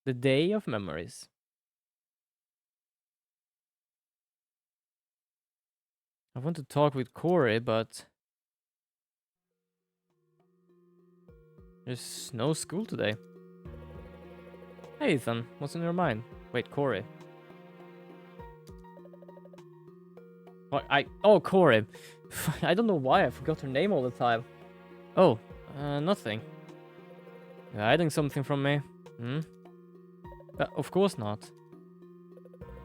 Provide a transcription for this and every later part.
The Day of Memories. I want to talk with Corey, but there's no school today. Hey Ethan, what's in your mind? Wait, Corey. What? Oh, Corey. I don't know why I forgot her name all the time. Oh, nothing. You're hiding something from me? Hmm? Of course not.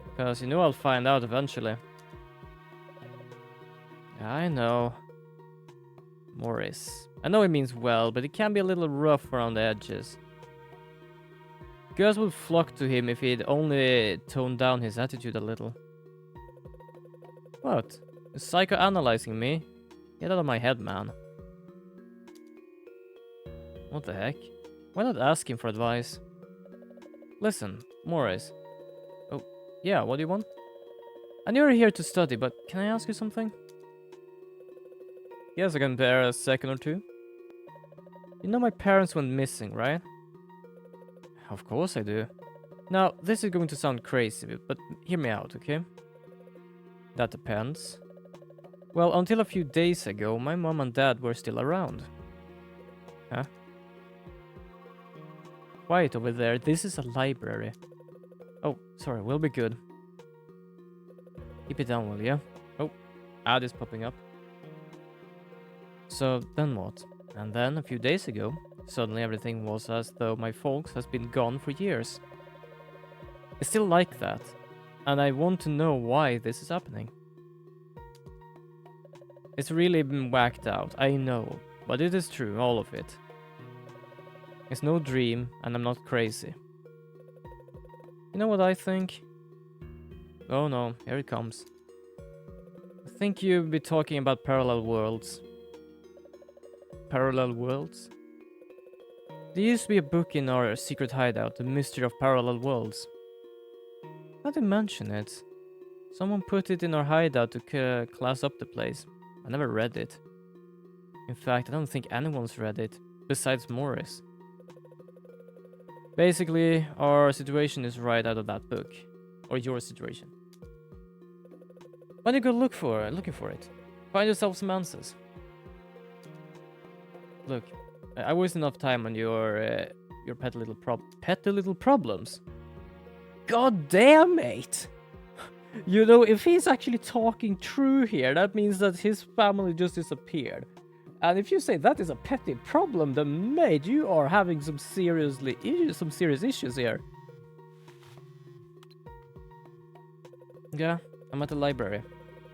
Because you know I'll find out eventually. I know. Morris. I know he means well, but he can be a little rough around the edges. Girls would flock to him if he'd only toned down his attitude a little. What? You're psychoanalyzing me? Get out of my head, man. What the heck? Why not ask him for advice? Listen, Morris. Oh, yeah, what do you want? I know you're here to study, but can I ask you something? Yes, I can bear a second or two. You know my parents went missing, right? Of course I do. Now, this is going to sound crazy, but hear me out, okay? That depends. Well, until a few days ago, my mom and dad were still around. Huh? Quiet over there, this is a library. Oh, sorry, we'll be good. Keep it down, will ya? Oh, ad is popping up. So, then what? And then, a few days ago, suddenly everything was as though my folks has been gone for years. It's still like that, and I want to know why this is happening. It's really been whacked out, I know, but it is true, all of it. It's no dream, and I'm not crazy. You know what I think? Oh no, here it comes. I think you'd be talking about parallel worlds. Parallel worlds? There used to be a book in our secret hideout, The Mystery of Parallel Worlds. Now to mention it, someone put it in our hideout to class up the place. I never read it. In fact, I don't think anyone's read it, besides Morris. Basically, our situation is right out of that book. Or your situation. Why don't you go looking for it? Find yourself some answers. Look, I waste enough time on your petty little problems. God damn, mate! You know, if he's actually talking true here, that means that his family just disappeared. And if you say that is a petty problem, then mate, you are having some serious issues here. Yeah, I'm at the library.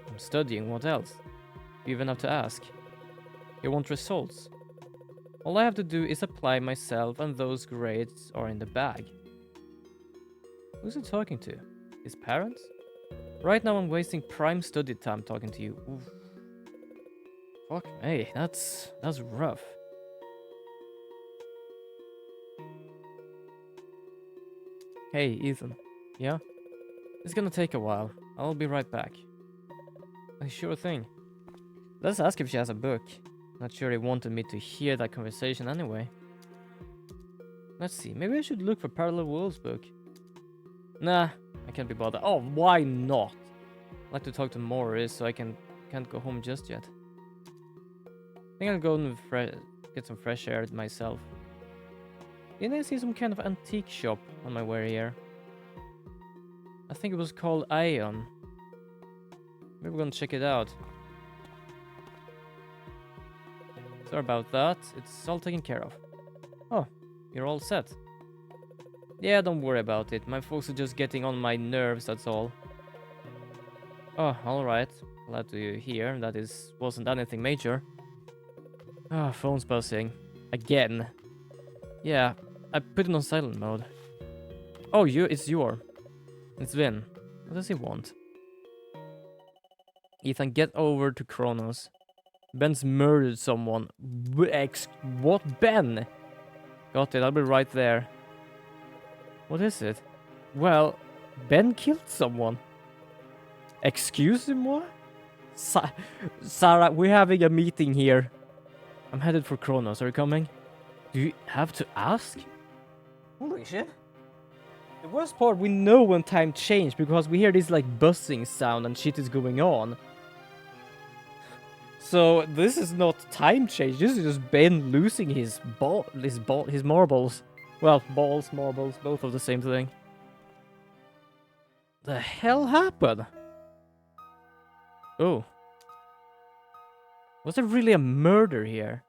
I'm studying, what else? You even have to ask. You want results? All I have to do is apply myself and those grades are in the bag. Who's he talking to? His parents? Right now I'm wasting prime study time talking to you. Oof. Fuck me, that's rough. Hey, Ethan. Yeah? It's gonna take a while. I'll be right back. Sure thing. Let's ask if she has a book. Not sure he wanted me to hear that conversation anyway. Let's see, maybe I should look for Parallel Worlds book. Nah, I can't be bothered. Oh, why not? I'd like to talk to Morris, so I can't go home just yet. I think I'll go and get some fresh air myself. Didn't I see some kind of antique shop on my way here? I think it was called Ion. Maybe we're gonna check it out. Sorry about that, it's all taken care of. Oh, you're all set. Yeah, don't worry about it. My folks are just getting on my nerves, that's all. Oh, alright. Glad to hear that wasn't anything major. Ah, phone's buzzing. Again. Yeah, I put it on silent mode. Oh, it's Vin. What does he want? Ethan, get over to Kronos. Ben's murdered someone. What? Ben? Got it, I'll be right there. What is it? Well, Ben killed someone. Excuse-moi? Sarah, we're having a meeting here. I'm headed for Kronos. Are you coming? Do you have to ask? Holy shit. The worst part, we know when time changed because we hear this like buzzing sound and shit is going on. So this is not time change. This is just Ben losing his marbles. Well, balls, marbles, both of the same thing. The hell happened? Oh. Was there really a murder here?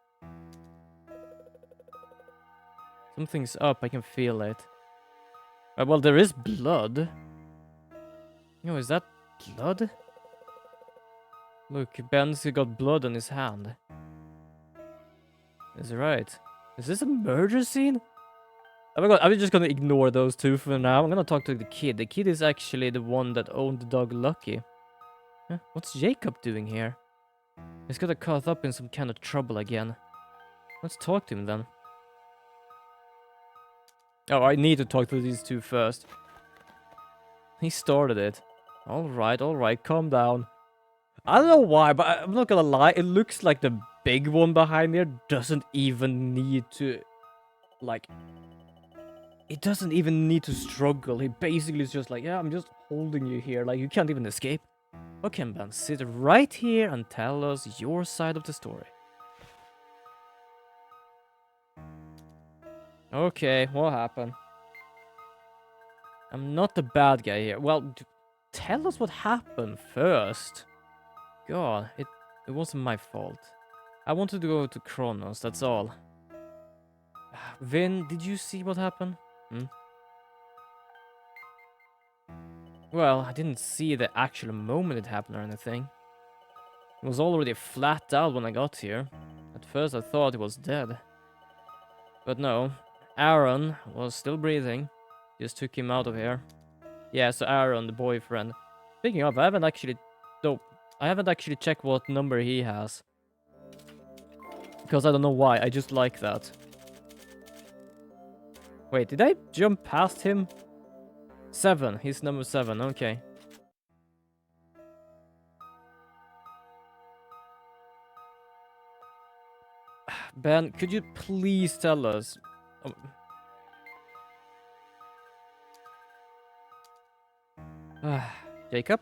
Something's up, I can feel it. Well, there is blood. No, is that blood? Look, Ben's got blood on his hand. Is right. Is this a murder scene? I'm just gonna ignore those two for now. I'm gonna talk to the kid. The kid is actually the one that owned the dog Lucky. Huh? What's Jacob doing here? He's got caught up in some kind of trouble again. Let's talk to him then. Oh, I need to talk to these two first. He started it. Alright, calm down. I don't know why, but I'm not gonna lie, it looks like the big one behind there doesn't even need to, like, it doesn't even need to struggle. He basically is just like, yeah, I'm just holding you here, like, you can't even escape. Okay, Ben, sit right here and tell us your side of the story. Okay, what happened? I'm not the bad guy here. Well, tell us what happened first. God, it wasn't my fault. I wanted to go to Kronos, that's all. Vin, did you see what happened? Well, I didn't see the actual moment it happened or anything. It was already flat out when I got here. At first I thought he was dead. But no, Aaron was still breathing. Just took him out of here. Yeah, so Aaron, the boyfriend. Speaking of, I haven't actually checked what number he has. Because I don't know why, I just like that. Wait, did I jump past him? 7, he's number 7, okay. Ben, could you please tell us? Jacob?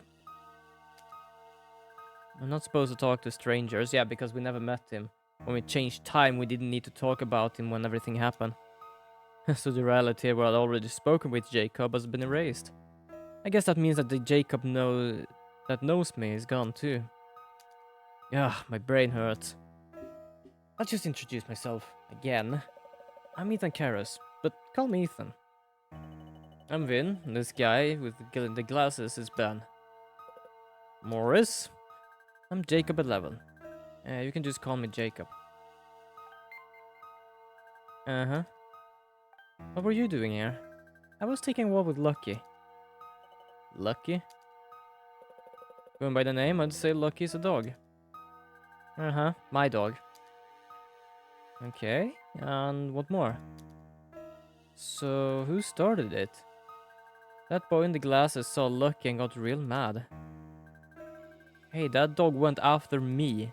I'm not supposed to talk to strangers, yeah, because we never met him. When we changed time, we didn't need to talk about him when everything happened. So the reality where I'd already spoken with Jacob has been erased. I guess that means that the Jacob that knows me is gone too. Yeah, my brain hurts. I'll just introduce myself again. I'm Ethan Karras, but call me Ethan. I'm Vin, and this guy with the glasses is Ben. Morris. I'm Jacob 11. You can just call me Jacob. Uh-huh. What were you doing here? I was taking a walk with Lucky. Lucky? Going by the name, I'd say Lucky's a dog. Uh-huh, my dog. Okay, and what more? So, who started it? That boy in the glasses saw Lucky and got real mad. Hey, that dog went after me.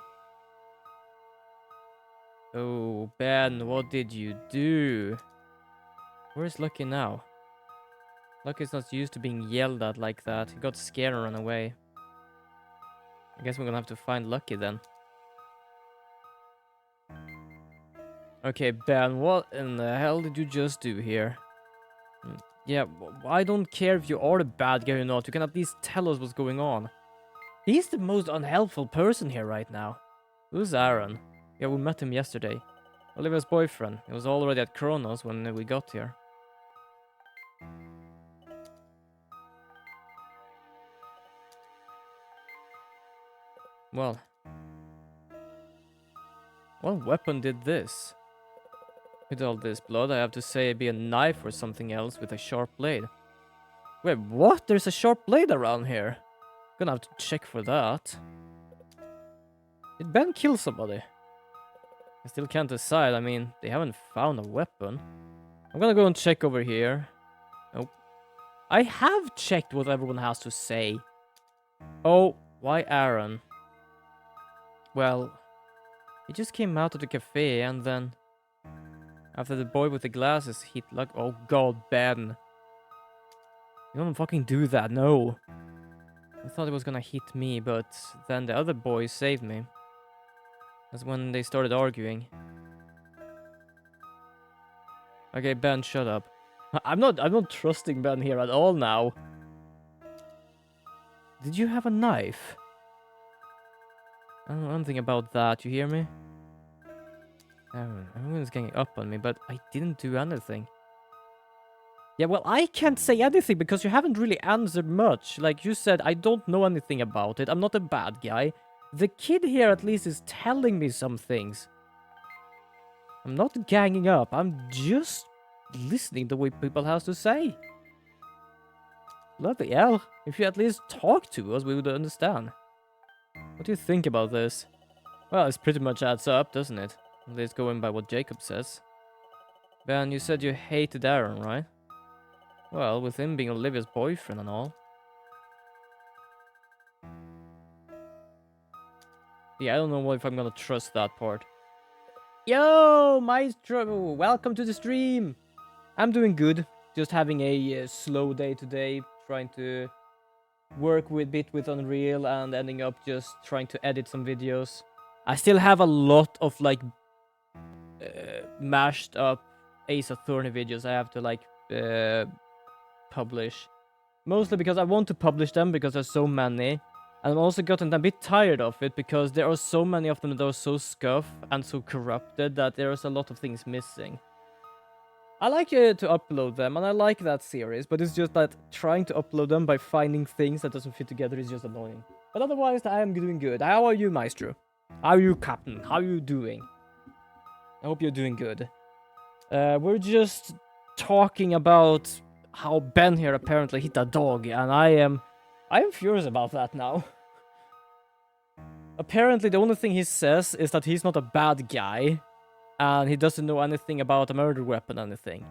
Oh, Ben, what did you do? Where's Lucky now? Lucky's not used to being yelled at like that. He got scared and ran away. I guess we're gonna have to find Lucky then. Okay, Ben, what in the hell did you just do here? Yeah, I don't care if you are the bad guy or not. You can at least tell us what's going on. He's the most unhelpful person here right now. Who's Aaron? Yeah, we met him yesterday. Olivia's boyfriend. He was already at Kronos when we got here. Well. What weapon did this? With all this blood, I have to say it'd be a knife or something else with a sharp blade. Wait, what? There's a sharp blade around here. Gonna have to check for that. Did Ben kill somebody? I still can't decide. I mean, they haven't found a weapon. I'm gonna go and check over here. Nope. I have checked what everyone has to say. Oh, why Aaron? Well, he just came out of the cafe and then... After the boy with the glasses hit like... Oh god, Ben. You don't fucking do that, no. I thought it was gonna hit me, but then the other boys saved me. That's when they started arguing. Okay, Ben, shut up. I'm not trusting Ben here at all now. Did you have a knife? I don't know anything about that, you hear me? Everyone's ganging up on me, but I didn't do anything. Yeah, well, I can't say anything because you haven't really answered much. Like you said, I don't know anything about it. I'm not a bad guy. The kid here at least is telling me some things. I'm not ganging up. I'm just listening to what people have to say. Bloody hell. If you at least talk to us, we would understand. What do you think about this? Well, it pretty much adds up, doesn't it? At least going by what Jacob says. Ben, you said you hated Aaron, right? Well, with him being Olivia's boyfriend and all. Yeah, I don't know if I'm gonna trust that part. Yo, Maestro! Welcome to the stream! I'm doing good. Just having a slow day today. Trying to work with bit with Unreal and ending up just trying to edit some videos. I still have a lot of like mashed up Ace Attorney videos I have to like publish. Mostly because I want to publish them because there's so many. And I've also gotten a bit tired of it because there are so many of them that are so scuffed and so corrupted that there's a lot of things missing. I like to upload them and I like that series, but it's just that trying to upload them by finding things that doesn't fit together is just annoying. But otherwise, I am doing good. How are you, Maestro? How are you, Captain? How are you doing? I hope you're doing good. We're just talking about how Ben here apparently hit a dog, and I am furious about that now. Apparently, the only thing he says is that he's not a bad guy, and he doesn't know anything about a murder weapon or anything.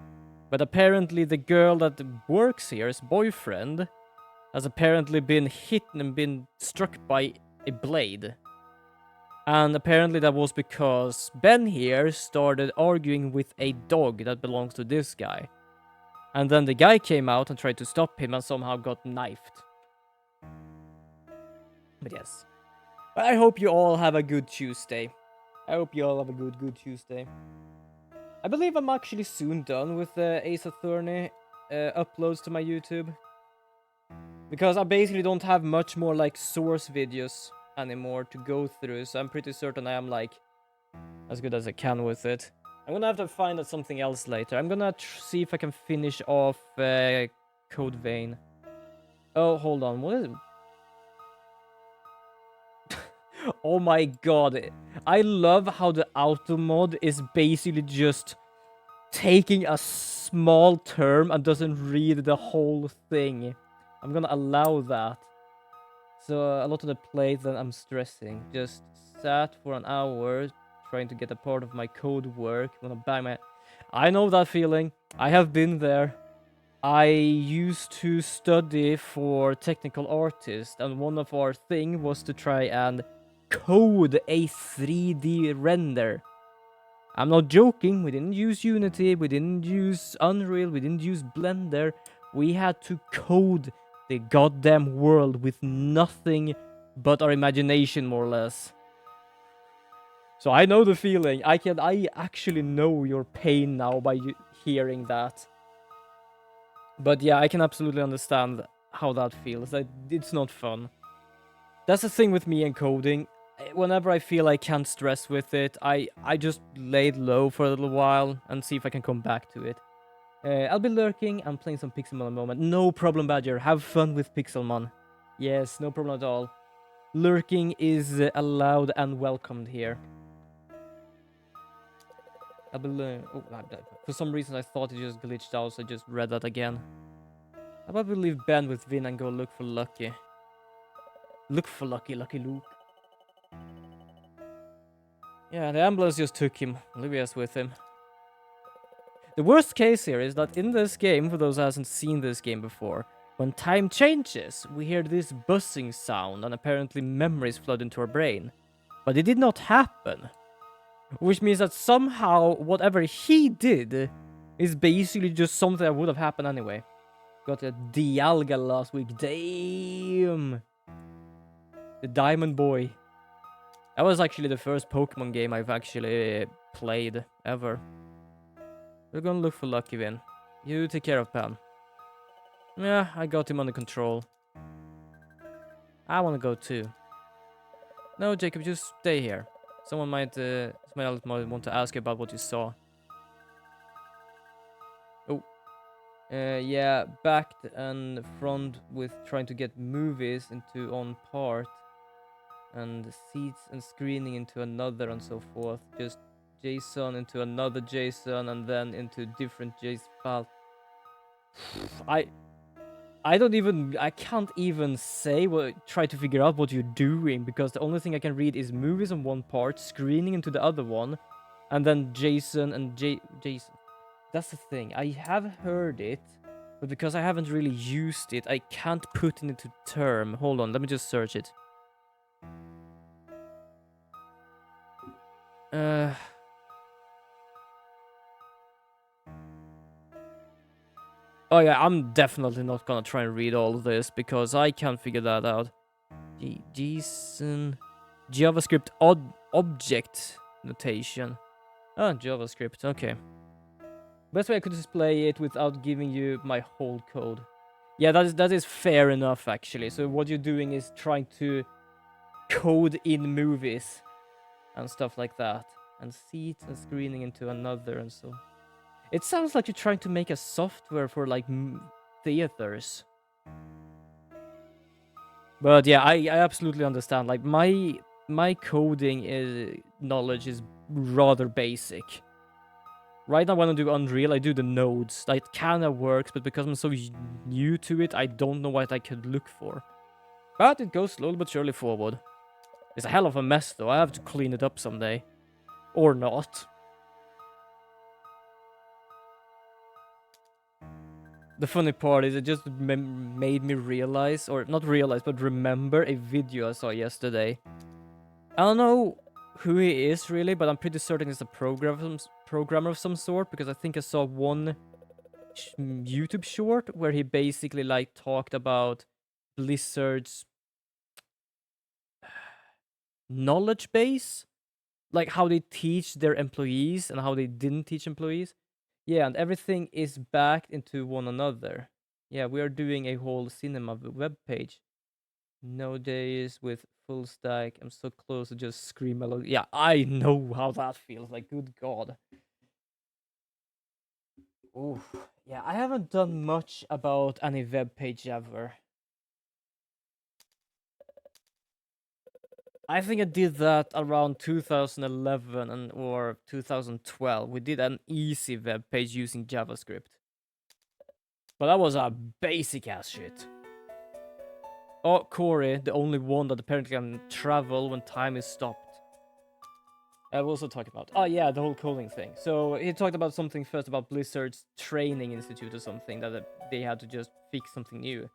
But apparently, the girl that works here, his boyfriend, has apparently been hit and been struck by a blade. And apparently that was because Ben here started arguing with a dog that belongs to this guy. And then the guy came out and tried to stop him and somehow got knifed. But yes. But I hope you all have a good Tuesday. I hope you all have a good Tuesday. I believe I'm actually soon done with the Ace Attorney uploads to my YouTube. Because I basically don't have much more like source videos anymore to go through, so I'm pretty certain I am like as good as I can with it. I'm gonna have to find out something else later. I'm gonna see if I can finish off Code Vein. Oh, hold on, what is it? Oh my god, I love how the auto mod is basically just taking a small term and doesn't read the whole thing. I'm gonna allow that. So a lot of the plays that I'm stressing. Just sat for an hour trying to get a part of my code work. Wanna bang my... I know that feeling. I have been there. I used to study for technical artist, and one of our thing was to try and code a 3D render. I'm not joking. We didn't use Unity. We didn't use Unreal. We didn't use Blender. We had to code the goddamn world with nothing but our imagination, more or less. So I know the feeling. I actually know your pain now by hearing that. But yeah, I can absolutely understand how that feels. It's not fun. That's the thing with me and coding. Whenever I feel I can't stress with it, I just lay it low for a little while and see if I can come back to it. I'll be lurking and playing some Pixelmon at the moment. No problem, Badger. Have fun with Pixelmon. Yes, no problem at all. Lurking is allowed and welcomed here. I'll be for some reason I thought it just glitched out, so I just read that again. How about we leave Ben with Vin and go look for Lucky? Look for Lucky Luke. Yeah, the ambulance just took him. Olivia's with him. The worst case here is that in this game, for those who hasn't seen this game before, when time changes, we hear this buzzing sound and apparently memories flood into our brain. But it did not happen. Which means that somehow whatever he did is basically just something that would have happened anyway. Got a Dialga last week. Damn! The Diamond Boy. That was actually the first Pokemon game I've actually played ever. We're gonna look for Lucky Win. You take care of Pan. Yeah, I got him under control. I wanna go too. No, Jacob, just stay here. Someone else might want to ask you about what you saw. Oh. Yeah, backed and front with trying to get movies into on part. And seats and screening into another and so forth. Just JSON into another JSON and then into different JSON file. I can't even try to figure out what you're doing, because the only thing I can read is movies on one part, screening into the other one, and then JSON and JSON. That's the thing. I have heard it, but because I haven't really used it, I can't put it into term. Hold on, let me just search it. Oh yeah, I'm definitely not gonna try and read all of this because I can't figure that out. JSON JavaScript object notation. Ah, JavaScript. Okay. Best way I could display it without giving you my whole code. Yeah, that is fair enough actually. So what you're doing is trying to code in movies and stuff like that, and seats and screening into another and so. It sounds like you're trying to make a software for like theaters. But yeah, I absolutely understand. Like my coding knowledge is rather basic. Right now when I do Unreal, I do the nodes. That kind of works, but because I'm so new to it, I don't know what I could look for. But it goes slowly but surely forward. It's a hell of a mess though. I have to clean it up someday. Or not. The funny part is it just made me realize, or not realize, but remember a video I saw yesterday. I don't know who he is really, but I'm pretty certain he's a programmer of some sort, because I think I saw one YouTube short where he basically like talked about Blizzard's knowledge base, like how they teach their employees and how they didn't teach employees. Yeah, and everything is backed into one another. Yeah, we are doing a whole cinema web page. Nowadays with full stack, I'm so close to just scream aloud. Yeah, I know how that feels. Like, good God. Oof. Yeah, I haven't done much about any web page ever. I think I did that around 2011 or 2012. We did an easy web page using JavaScript. But that was a basic ass shit. Oh, Corey, the only one that apparently can travel when time is stopped. I was also talking about, oh yeah, the whole coding thing. So he talked about something first about Blizzard's training institute or something, that they had to just fix something new.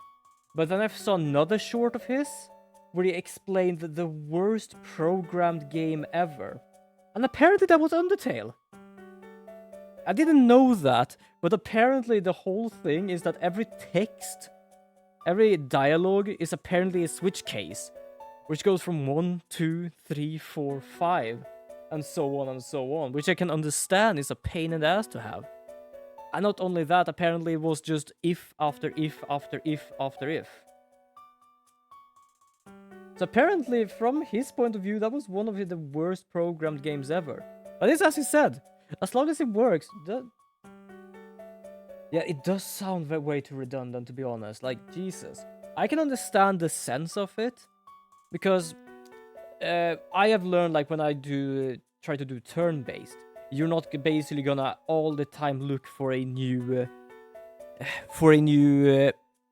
But then I saw another short of his where he explained the worst programmed game ever. And apparently that was Undertale. I didn't know that, but apparently the whole thing is that every text, every dialogue is apparently a switch case, which goes from 1, 2, 3, 4, 5, and so on, which I can understand is a pain in the ass to have. And not only that, apparently it was just if after if after if after if. So apparently, from his point of view, that was one of the worst programmed games ever. But it's as he said, as long as it works, yeah, it does sound way too redundant, to be honest. Like, Jesus. I can understand the sense of it, because I have learned, like, when I try to do turn-based, you're not basically gonna all the time look for a new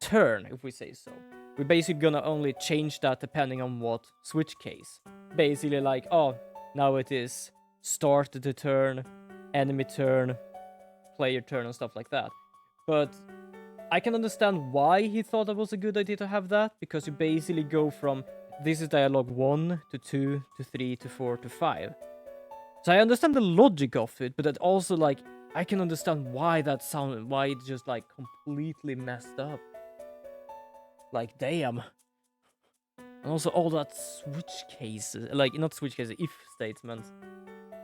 turn, if we say so. We're basically gonna only change that depending on what switch case. Basically like, oh, now it is start the turn, enemy turn, player turn, and stuff like that. But I can understand why he thought it was a good idea to have that, because you basically go from this is dialogue 1 to 2 to 3 to 4 to 5. So I understand the logic of it, but it also, like, I can understand why that sounded, why it just like completely messed up. Like, damn. And also all that switch cases, like, not switch cases, if statements.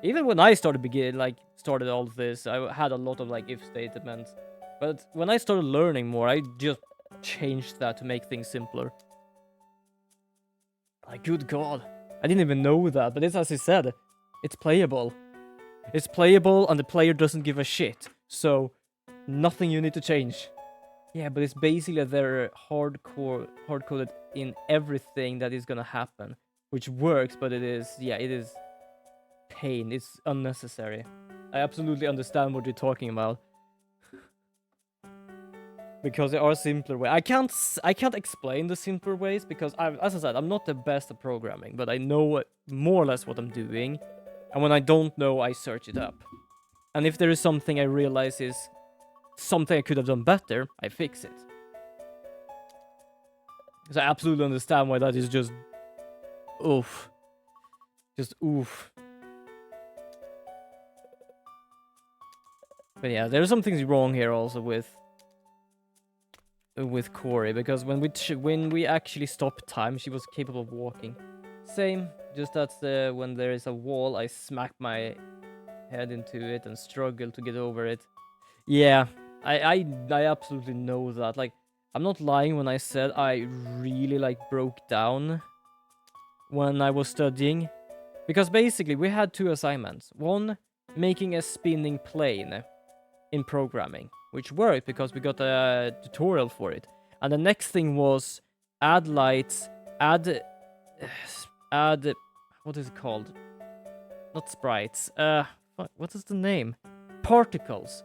Even when I started all of this, I had a lot of, like, if statements. But when I started learning more, I just changed that to make things simpler. Like, good god. I didn't even know that, but it's as I said, it's playable. It's playable and the player doesn't give a shit. So, nothing you need to change. Yeah, but it's basically they're hard-coded in everything that is gonna happen. Which works, but it is pain. It's unnecessary. I absolutely understand what you're talking about. Because there are simpler ways. I can't explain the simpler ways because as I said, I'm not the best at programming, but I know more or less what I'm doing. And when I don't know, I search it up. And if there is something I realize is something I could have done better, I fix it. So I absolutely understand why that is just oof. Just oof. But yeah, there are some things wrong here also with Corey, because when we actually stopped time, she was capable of walking. Same, just that when there is a wall, I smack my head into it and struggle to get over it. Yeah, I absolutely know that. Like, I'm not lying when I said I really like broke down when I was studying, because basically we had 2 assignments. One, making a spinning plane in programming, which worked because we got a tutorial for it. And the next thing was add lights, add what is it called? Not sprites. What is the name? Particles.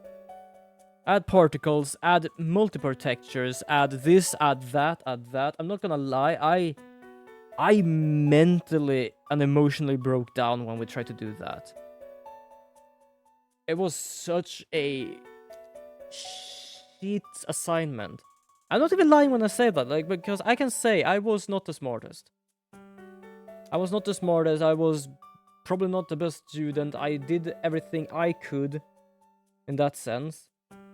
Add particles, add multiple textures, add this, add that, add that. I'm not gonna lie, I mentally and emotionally broke down when we tried to do that. It was such a shit assignment. I'm not even lying when I say that, like, because I can say I was not the smartest. I was not the smartest, I was probably not the best student, I did everything I could in that sense.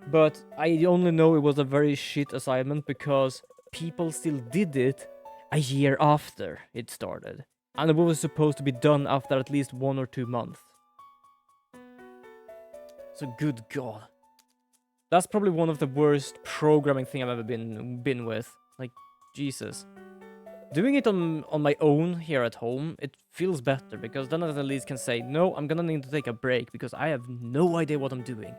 But I only know it was a very shit assignment because people still did it a year after it started. And it was supposed to be done after at least 1 or 2 months. So good god. That's probably one of the worst programming thing I've ever been with. Like, Jesus. Doing it on my own here at home, it feels better, because then I at least can say, no, I'm gonna need to take a break, because I have no idea what I'm doing.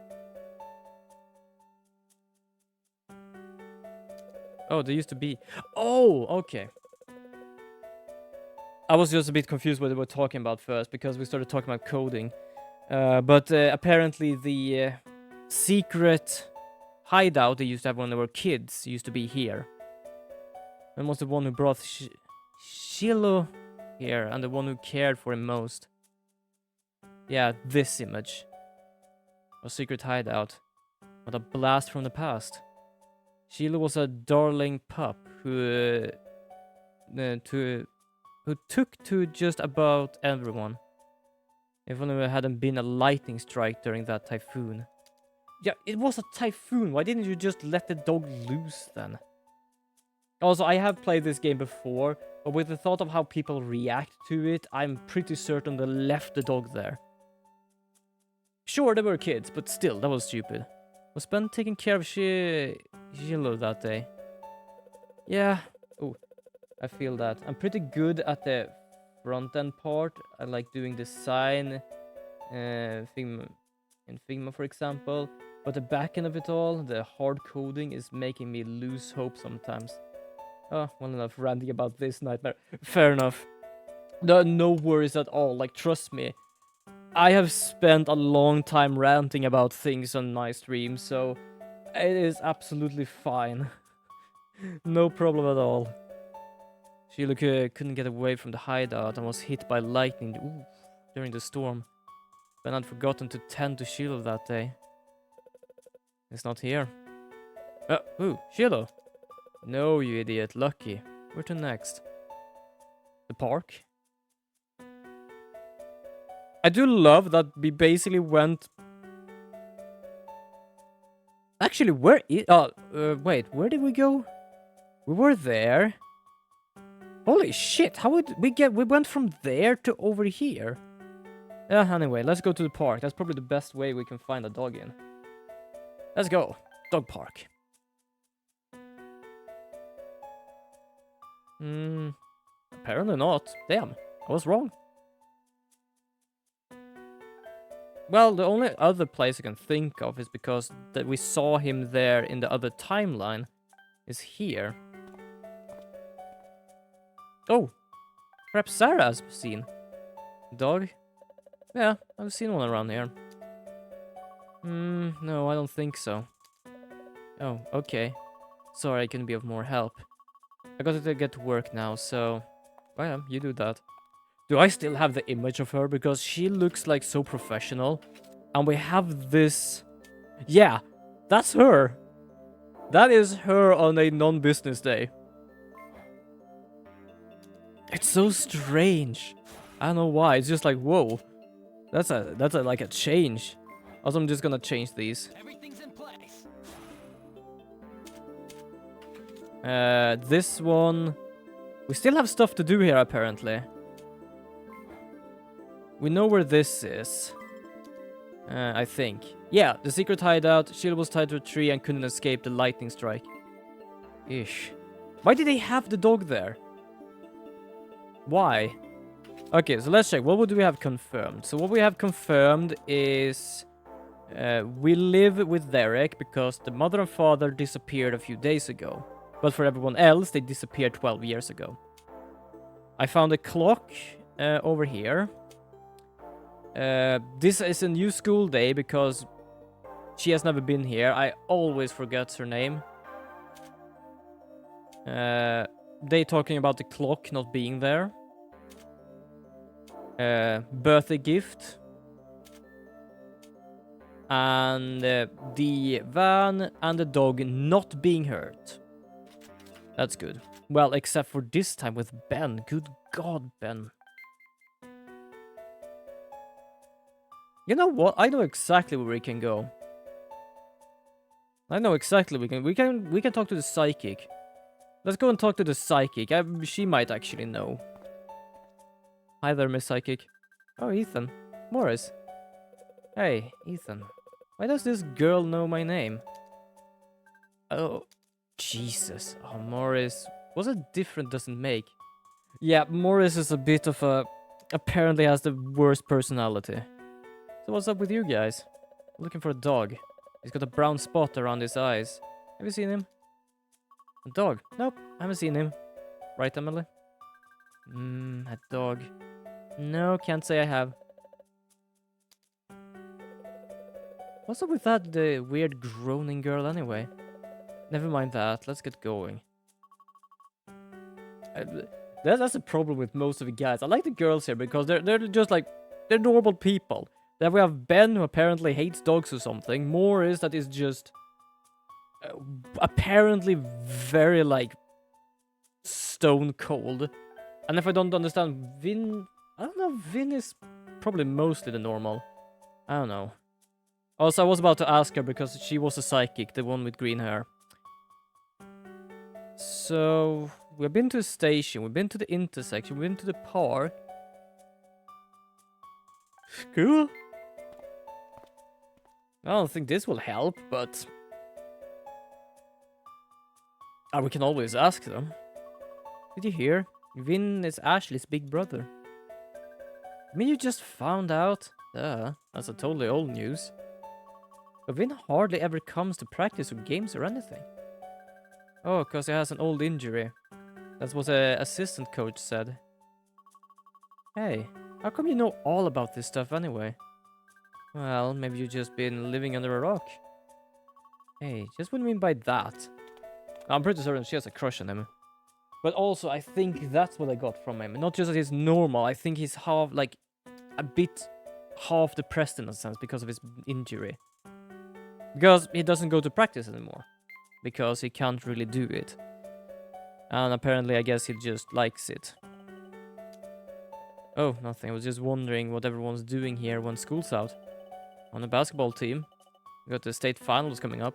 Oh, there used to be... Oh, okay. I was just a bit confused what they were talking about first, because we started talking about coding. But apparently the secret hideout they used to have when they were kids used to be here. And was the one who brought Shiloh here, and the one who cared for him most. Yeah, this image. A secret hideout. What a blast from the past. Shiloh was a darling pup who took to just about everyone. If only there hadn't been a lightning strike during that typhoon. Yeah, it was a typhoon. Why didn't you just let the dog loose then? Also, I have played this game before, but with the thought of how people react to it, I'm pretty certain they left the dog there. Sure, they were kids, but still, that was stupid. Was Ben taking care of Shiloh that day? Yeah. Oh, I feel that. I'm pretty good at the front end part. I like doing design, Figma, in Figma, for example. But the back end of it all, the hard coding, is making me lose hope sometimes. Oh, well enough ranting about this nightmare. Fair enough. No worries at all. Like, trust me. I have spent a long time ranting about things on my stream, so it is absolutely fine. No problem at all. Sheila couldn't get away from the hideout and was hit by lightning during the storm. Ben had forgotten to tend to Shiloh that day. It's not here. Who? Shiloh? No, you idiot. Lucky. Where to next? The park? I do love that we basically went Actually, wait, where did we go? We were there. Holy shit, how would we went from there to over here? Anyway, let's go to the park. That's probably the best way we can find a dog in. Let's go. Dog park. Apparently not. Damn, I was wrong. Well, the only other place I can think of is because that we saw him there in the other timeline is here. Oh, perhaps Sarah has seen dog. Yeah, I've seen one around here. No, I don't think so. Oh, okay. Sorry, I couldn't be of more help. I got to get to work now, so... Oh yeah, you do that. Do I still have the image of her? Because she looks like so professional. And we have this... Yeah, that's her. That is her on a non-business day. It's so strange. I don't know why. It's just like, whoa. That's like a change. Also, I'm just gonna change these. Everything's in place. This one... We still have stuff to do here, apparently. We know where this is. I think. Yeah, the secret hideout. Shield was tied to a tree and couldn't escape the lightning strike. Ish. Why did they have the dog there? Why? Okay, so let's check. What would we have confirmed? So what we have confirmed is... we live with Derek because the mother and father disappeared a few days ago. But for everyone else, they disappeared 12 years ago. I found a clock over here. This is a new school day because she has never been here. I always forget her name. They talking about the clock not being there. Birthday gift. And the van and the dog not being hurt. That's good. Well, except for this time with Ben. Good God, Ben. You know what? I know exactly where we can go. I know exactly we can talk to the psychic. Let's go and talk to the psychic. She might actually know. Hi there, Miss Psychic. Oh, Ethan. Morris. Hey, Ethan. Why does this girl know my name? Oh, Jesus. Oh, Morris. What's a difference doesn't make? Yeah, Morris is a bit of a... Apparently has the worst personality. So what's up with you guys? I'm looking for a dog. He's got a brown spot around his eyes. Have you seen him? A dog? Nope, I haven't seen him. Right, Emily? A dog. No, can't say I have. What's up with that weird groaning girl anyway? Never mind that, let's get going. That's the problem with most of the guys. I like the girls here because they're just like, they're normal people. Then we have Ben who apparently hates dogs or something. Morris that is just apparently very like stone cold. And if I don't understand Vin, I don't know, Vin is probably mostly the normal. I don't know. Also, I was about to ask her because she was a psychic, the one with green hair. So, we've been to the station, we've been to the intersection, we've been to the park. Cool. I don't think this will help, but... we can always ask them. Did you hear? Vin is Ashley's big brother. I mean, you just found out? That's a totally old news. But Vin hardly ever comes to practice or games or anything. Oh, because he has an old injury. That's what the assistant coach said. Hey, how come you know all about this stuff anyway? Well, maybe you've just been living under a rock. Hey, just what do you mean by that? I'm pretty certain she has a crush on him. But also, I think that's what I got from him. Not just that he's normal, I think he's half, like, a bit half depressed in a sense because of his injury. Because he doesn't go to practice anymore. Because he can't really do it. And apparently, I guess he just likes it. Oh, nothing. I was just wondering what everyone's doing here when school's out. On the basketball team. We got the state finals coming up.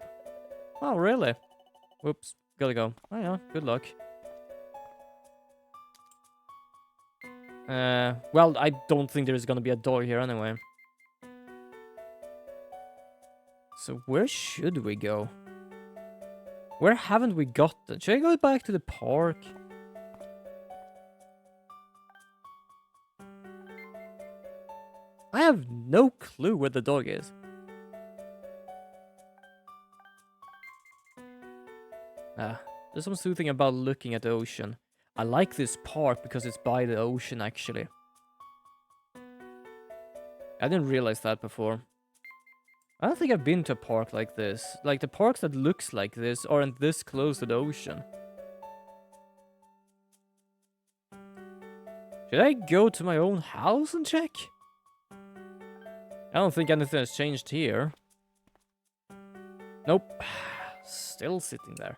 Oh, really? Whoops. Gotta go. Oh, yeah. Good luck. Well, I don't think there's gonna be a dog here anyway. So where should we go? Where haven't we gotten? Should I go back to the park? I have no clue where the dog is. There's some soothing about looking at the ocean. I like this park because it's by the ocean, actually. I didn't realize that before. I don't think I've been to a park like this. Like, the parks that looks like this aren't this close to the ocean. Should I go to my own house and check? I don't think anything has changed here. Nope. Still sitting there.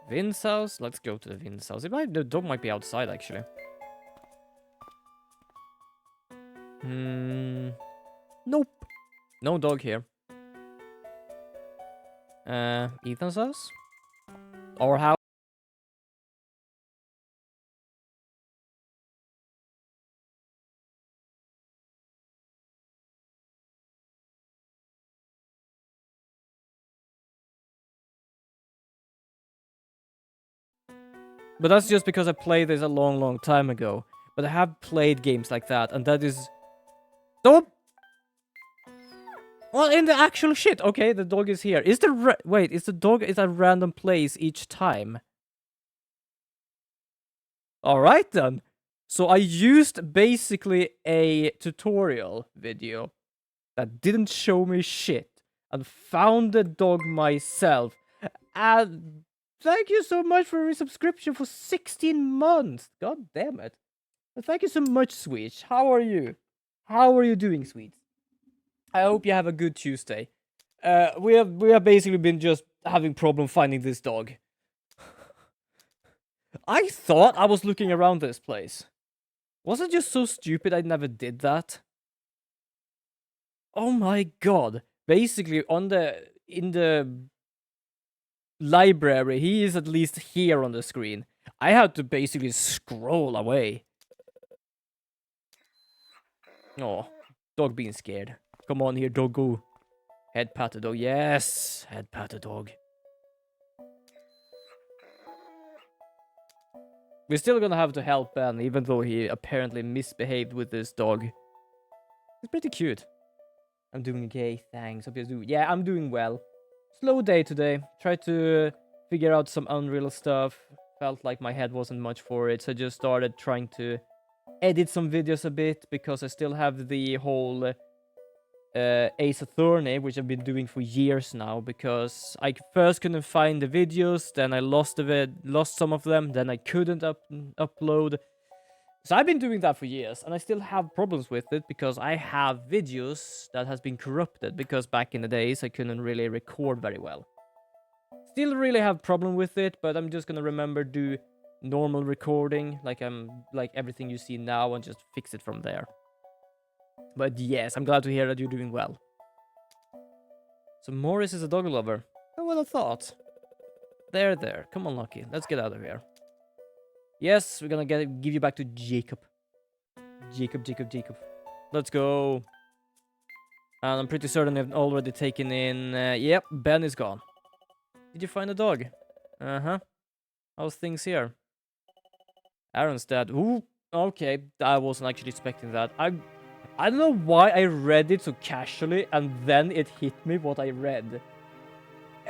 Vin's house? Let's go to the Vin's house. The dog might be outside, actually. Nope. No dog here. Ethan's house? Our house? But that's just because I played this a long time ago. But I have played games like that, and that is... Stop! Well, in the actual shit. Okay, the dog is here. Is the... Wait, is the dog at a random place each time? Alright then. So I used basically a tutorial video that didn't show me shit. And found the dog myself. And... Thank you so much for your subscription for 16 months. God damn it. Thank you so much, Sweet. How are you? How are you doing, Sweet? I hope you have a good Tuesday. We have basically been just having problem finding this dog. I thought I was looking around this place. Was it just so stupid I never did that? Oh my god. Basically in the library, he is at least here on the screen. I had to basically scroll away. Oh, dog being scared. Come on here, doggo. Head pat the dog. Yes, head pat the dog. We're still gonna have to help Ben, even though he apparently misbehaved with this dog. It's pretty cute. I'm doing okay, thanks. Hope you're doing... Yeah, I'm doing well. Slow day today. Tried to figure out some Unreal stuff. Felt like my head wasn't much for it, so I just started trying to edit some videos a bit, because I still have the whole Ace Attorney, which I've been doing for years now, because I first couldn't find the videos, then I lost some of them, then I couldn't upload. So I've been doing that for years, and I still have problems with it, because I have videos that has been corrupted, because back in the days I couldn't really record very well. Still really have problem with it, but I'm just gonna remember do normal recording, like everything you see now, and just fix it from there. But yes, I'm glad to hear that you're doing well. So Morris is a dog lover. Who would have thought? There. Come on, Lucky. Let's get out of here. Yes, we're gonna give you back to Jacob. Jacob. Let's go. And I'm pretty certain I've already taken in... yep, Ben is gone. Did you find a dog? Uh-huh. How's things here? Aaron's dead. Ooh, okay. I wasn't actually expecting that. I don't know why I read it so casually, and then it hit me what I read.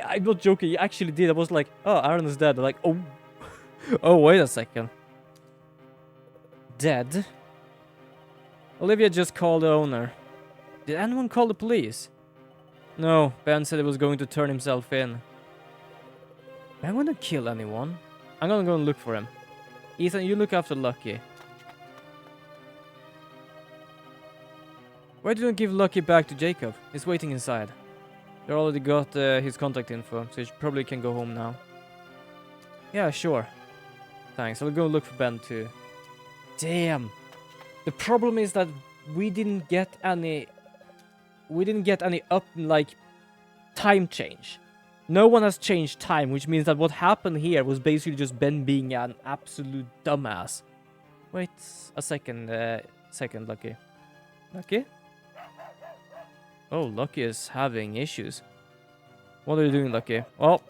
I'm not joking, I actually did. I was like, oh, Aaron is dead. I'm like, oh. Oh, wait a second. Dead? Olivia just called the owner. Did anyone call the police? No, Ben said he was going to turn himself in. Ben wouldn't kill anyone. I'm gonna go and look for him. Ethan, you look after Lucky. Why didn't you give Lucky back to Jacob? He's waiting inside. They already got his contact info, so he probably can go home now. Yeah, sure. Thanks, I'll go look for Ben too. Damn! The problem is that we didn't get any time change. No one has changed time, which means that what happened here was basically just Ben being an absolute dumbass. Wait a second, Lucky. Lucky? Oh, Lucky is having issues. What are you doing, Lucky? Oh,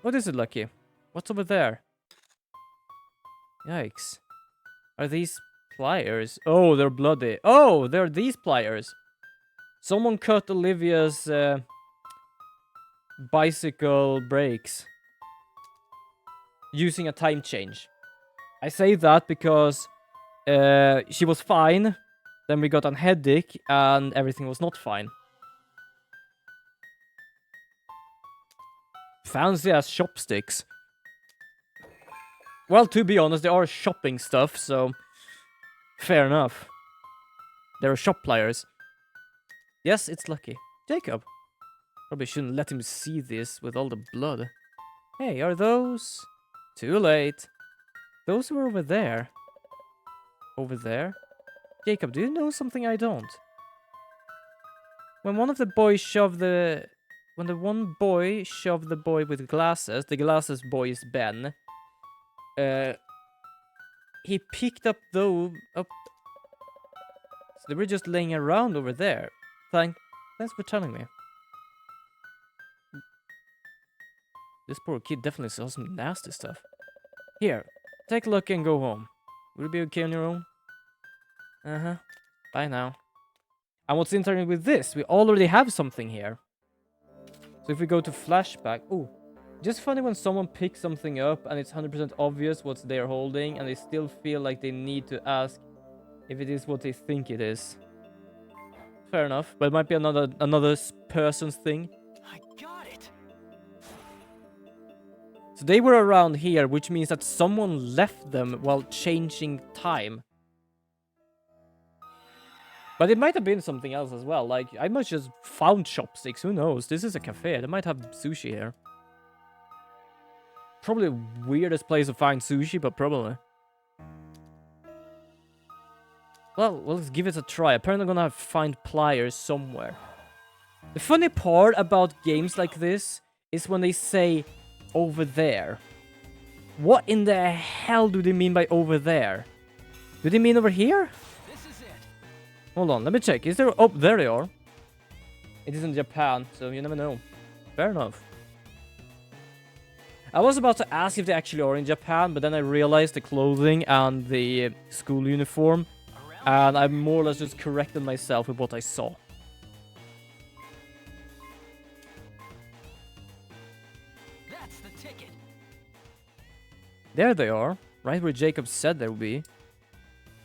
what is it, Lucky? What's over there? Yikes. Are these pliers? Oh, they're bloody. Oh, they're these pliers. Someone cut Olivia's bicycle brakes using a time change. I say that because she was fine, then we got a headache, and everything was not fine. Fancy as chopsticks. Well, to be honest, they are shopping stuff, so fair enough. They're shop pliers. Yes, it's Lucky. Jacob. Probably shouldn't let him see this with all the blood. Hey, are those... Too late. Those were over there. Over there? Jacob, do you know something I don't? When one of the boys shoved the... When the one boy shoved the boy with glasses, the glasses boy is Ben. He picked up those... So they were just laying around over there. Thanks for telling me. This poor kid definitely saw some nasty stuff. Here, take a look and go home. Will you be okay on your own? Uh-huh. Bye now. And what's interesting with this, we already have something here. So if we go to flashback... Oh, just funny when someone picks something up and it's 100% obvious what they're holding and they still feel like they need to ask if it is what they think it is. Fair enough, but it might be another person's thing. I got it. So they were around here, which means that someone left them while changing time. But it might have been something else as well. Like, I might just found chopsticks. Who knows? This is a cafe. They might have sushi here. Probably the weirdest place to find sushi, but probably. Well, let's give it a try. Apparently I'm gonna find pliers somewhere. The funny part about games like this is when they say over there. What in the hell do they mean by over there? Do they mean over here? This is it. Hold on, let me check. Is there... Oh, there they are. It is in Japan, so you never know. Fair enough. I was about to ask if they actually are in Japan, but then I realized the clothing and the school uniform. And I more or less just corrected myself with what I saw. That's the ticket. There they are, right where Jacob said they would be.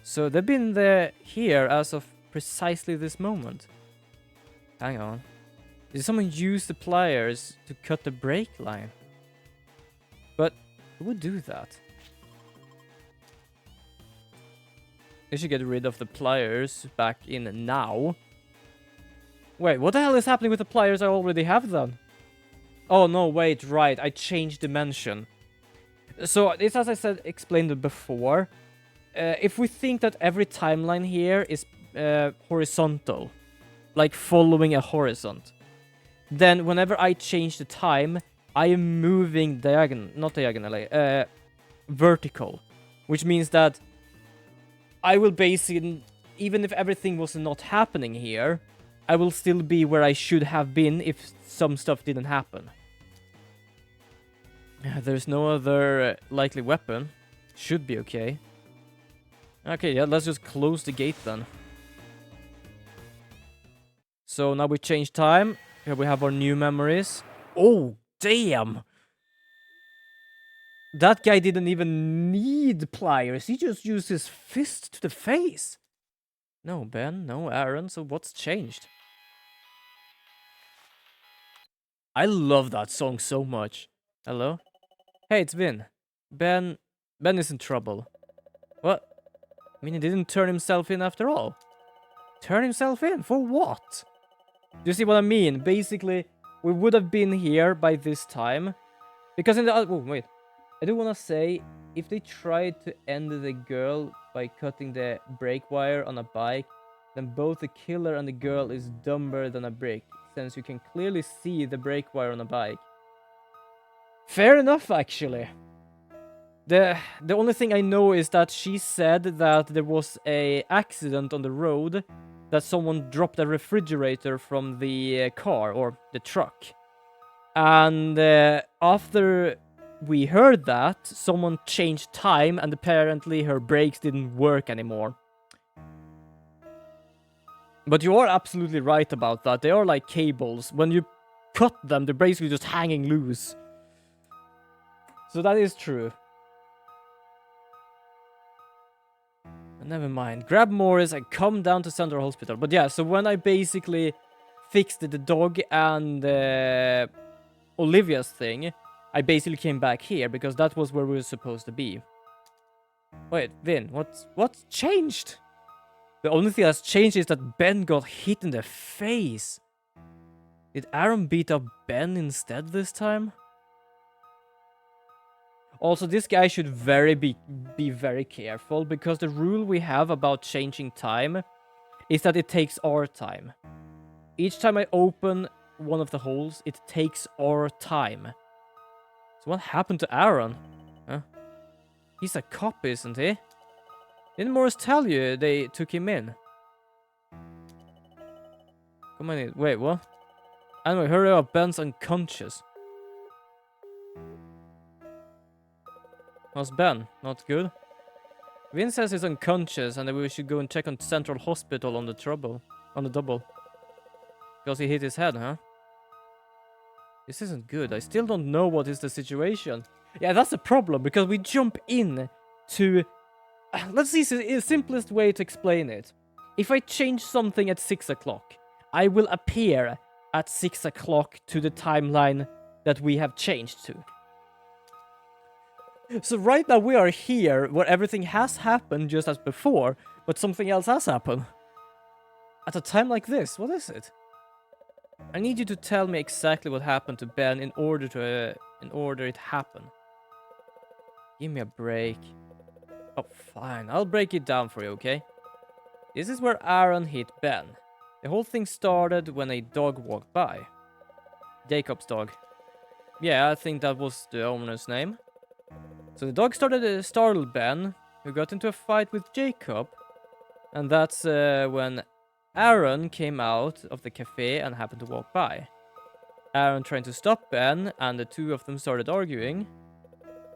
So they've been there here as of precisely this moment. Hang on. Did someone use the pliers to cut the brake line? But who would do that? They should get rid of the pliers back in now. Wait, what the hell is happening with the pliers I already have then? Oh no, wait, right, I changed dimension. So, it's as I said, explained it before. If we think that every timeline here is horizontal, like following a horizon, then whenever I change the time, I am moving not diagonally, vertical. Which means that I will basically, even if everything was not happening here, I will still be where I should have been if some stuff didn't happen. There's no other likely weapon. Should be okay. Okay, yeah, let's just close the gate then. So now we change time. Here we have our new memories. Oh, damn! That guy didn't even need pliers. He just used his fist to the face. No, Ben. No, Aaron. So what's changed? I love that song so much. Hello? Hey, it's Vin. Ben is in trouble. What? I mean, he didn't turn himself in after all. Turn himself in? For what? Do you see what I mean? Basically, we would have been here by this time. Because in the... Oh, wait. I do want to say, if they tried to end the girl by cutting the brake wire on a bike, then both the killer and the girl is dumber than a brick. distance, you can clearly see the brake wire on a bike. Fair enough, actually. The only thing I know is that she said that there was a accident on the road, that someone dropped a refrigerator from the car, or the truck. And after we heard that, someone changed time, and apparently her brakes didn't work anymore. But you are absolutely right about that. They are like cables. When you cut them, they're basically just hanging loose. So that is true. Never mind. Grab Morris and come down to Central Hospital. But yeah, so when I basically fixed the dog and Olivia's thing, I basically came back here because that was where we were supposed to be. Wait, Vin, what's changed? The only thing that's changed is that Ben got hit in the face. Did Aaron beat up Ben instead this time? Also, this guy should be very careful, because the rule we have about changing time is that it takes our time. Each time I open one of the holes, it takes our time. So what happened to Aaron? Huh? He's a cop, isn't he? Didn't Morris tell you they took him in? Come on in. Wait, what? Anyway, hurry up, Ben's unconscious. How's Ben? Not good? Vin says he's unconscious and that we should go and check on Central Hospital on the double. Because he hit his head, huh? This isn't good. I still don't know what is the situation. Yeah, that's the problem, because we jump in to... Let's see the simplest way to explain it. If I change something at 6 o'clock, I will appear at 6 o'clock to the timeline that we have changed to. So right now we are here where everything has happened just as before, but something else has happened. At a time like this, what is it? I need you to tell me exactly what happened to Ben in order it happened. Give me a break. Oh, fine. I'll break it down for you, okay? This is where Aaron hit Ben. The whole thing started when a dog walked by. Jacob's dog. Yeah, I think that was the owner's name. So the dog startled Ben, who got into a fight with Jacob. And that's when Aaron came out of the cafe and happened to walk by. Aaron tried to stop Ben, and the two of them started arguing.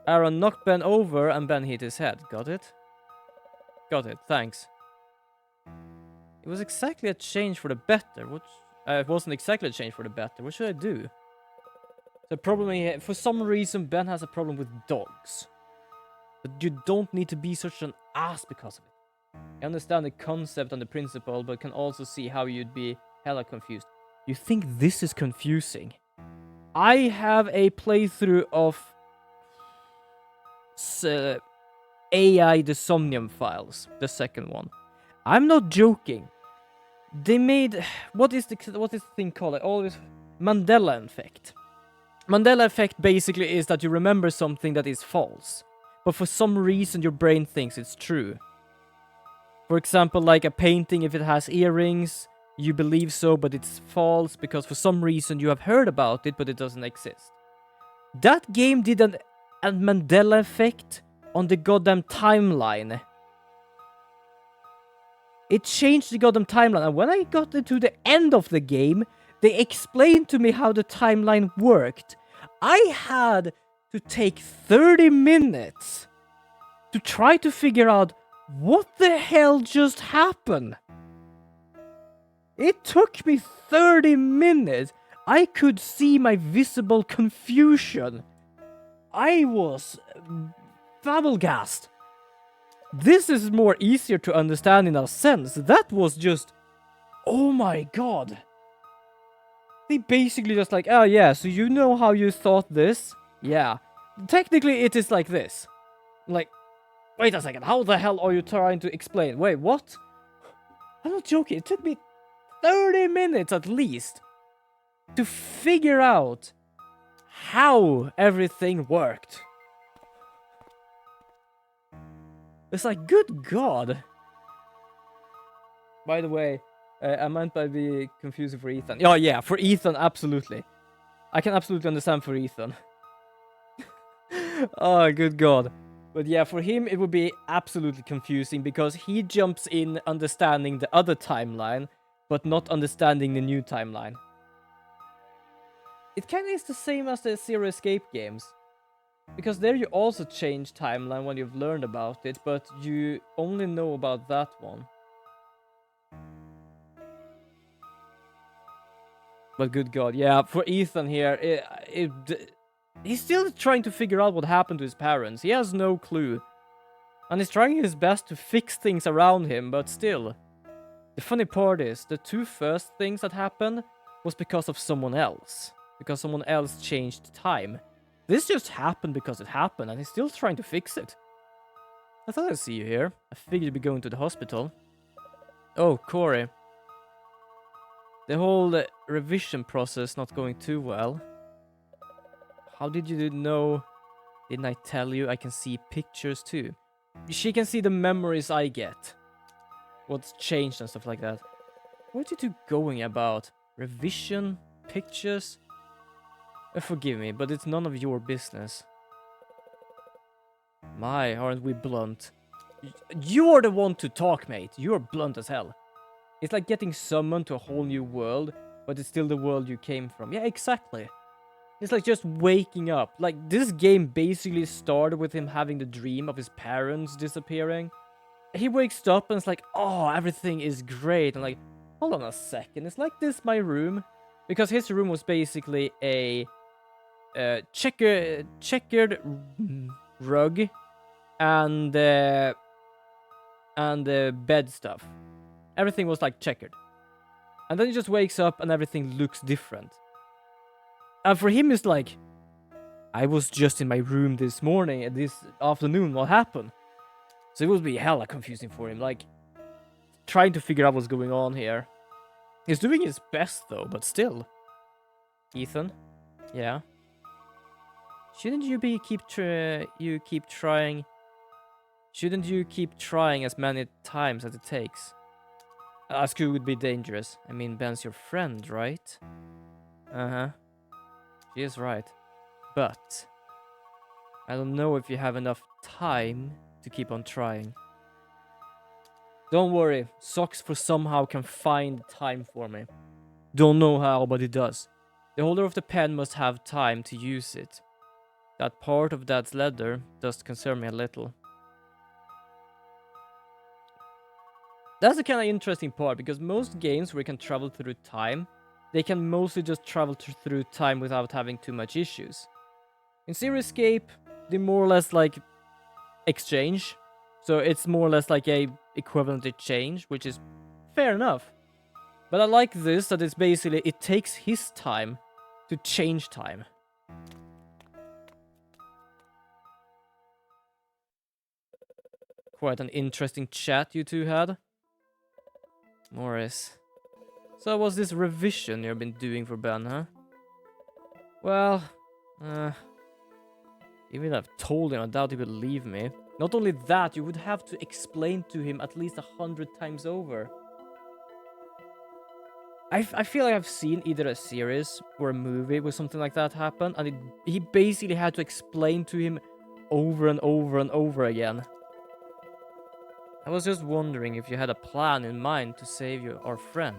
Aaron knocked Ben over, and Ben hit his head. Got it? Got it, thanks. It was exactly a change for the better. It wasn't exactly a change for the better. What should I do? The problem here, for some reason, Ben has a problem with dogs. But you don't need to be such an ass because of it. I understand the concept and the principle, but can also see how you'd be hella confused. You think this is confusing? I have a playthrough of AI The Somnium Files, the second one. I'm not joking. They made... What is the thing called? Always Mandela effect. Mandela effect basically is that you remember something that is false, but for some reason your brain thinks it's true. For example, like a painting, if it has earrings, you believe so, but it's false because for some reason you have heard about it, but it doesn't exist. That game did a Mandela effect on the goddamn timeline. It changed the goddamn timeline, and when I got to the end of the game, they explained to me how the timeline worked. I had to take 30 minutes to try to figure out what the hell just happened. It took me 30 minutes. I could see my visible confusion. I was flabbergasted. This is more easier to understand in a sense. That was just... Oh my god. They basically just like, oh yeah, so you know how you thought this? Yeah. Technically it is like this. Like, wait a second, how the hell are you trying to explain? Wait, what? I'm not joking, it took me 30 minutes at least to figure out how everything worked. It's like, good god. By the way, I meant by the confusing for Ethan. Oh yeah, for Ethan, absolutely. I can absolutely understand for Ethan. Oh, good God. But yeah, for him, it would be absolutely confusing because he jumps in understanding the other timeline, but not understanding the new timeline. It kind of is the same as the Zero Escape games. Because there you also change timeline when you've learned about it, but you only know about that one. But good God, yeah, for Ethan here, he's still trying to figure out what happened to his parents. He has no clue. And he's trying his best to fix things around him, but still. The funny part is, the two first things that happened was because of someone else. Because someone else changed time. This just happened because it happened, and he's still trying to fix it. I thought I'd see you here. I figured you'd be going to the hospital. Oh, Corey. The whole revision process not going too well. How did you know? Didn't I tell you I can see pictures too? She can see the memories I get. What's changed and stuff like that. What are you two going about? Revision? Pictures? Forgive me, but it's none of your business. My, aren't we blunt? You're the one to talk, mate. You're blunt as hell. It's like getting summoned to a whole new world, but it's still the world you came from. Yeah, exactly. It's like just waking up. Like, this game basically started with him having the dream of his parents disappearing. He wakes up and it's like, oh, everything is great. And like, hold on a second. Is like this my room? Because his room was basically a checkered rug and bed stuff. Everything was like checkered. And then he just wakes up and everything looks different. And for him, it's like, I was just in my room this morning and this afternoon, what happened? So it would be hella confusing for him, like, trying to figure out what's going on here. He's doing his best though, but still. Ethan? Yeah? Shouldn't you keep trying? Shouldn't you keep trying as many times as it takes? Asku would be dangerous. I mean, Ben's your friend, right? Uh-huh. She is right. But I don't know if you have enough time to keep on trying. Don't worry, Socks for somehow can find time for me. Don't know how, but he does. The holder of the pen must have time to use it. That part of Dad's letter does concern me a little. That's a kind of interesting part, because most games where you can travel through time, they can mostly just travel through time without having too much issues. In Zero Escape, they more or less like exchange. So it's more or less like a equivalent exchange, which is fair enough. But I like this, that it's basically, it takes his time to change time. Quite an interesting chat you two had. Morris. So what's this revision you've been doing for Ben, huh? Well, even if I've told him, I doubt he would leave me. Not only that, you would have to explain to him at least 100 times over. I feel like I've seen either a series or a movie where something like that happened, and he basically had to explain to him over and over and over again. I was just wondering if you had a plan in mind to save our friend.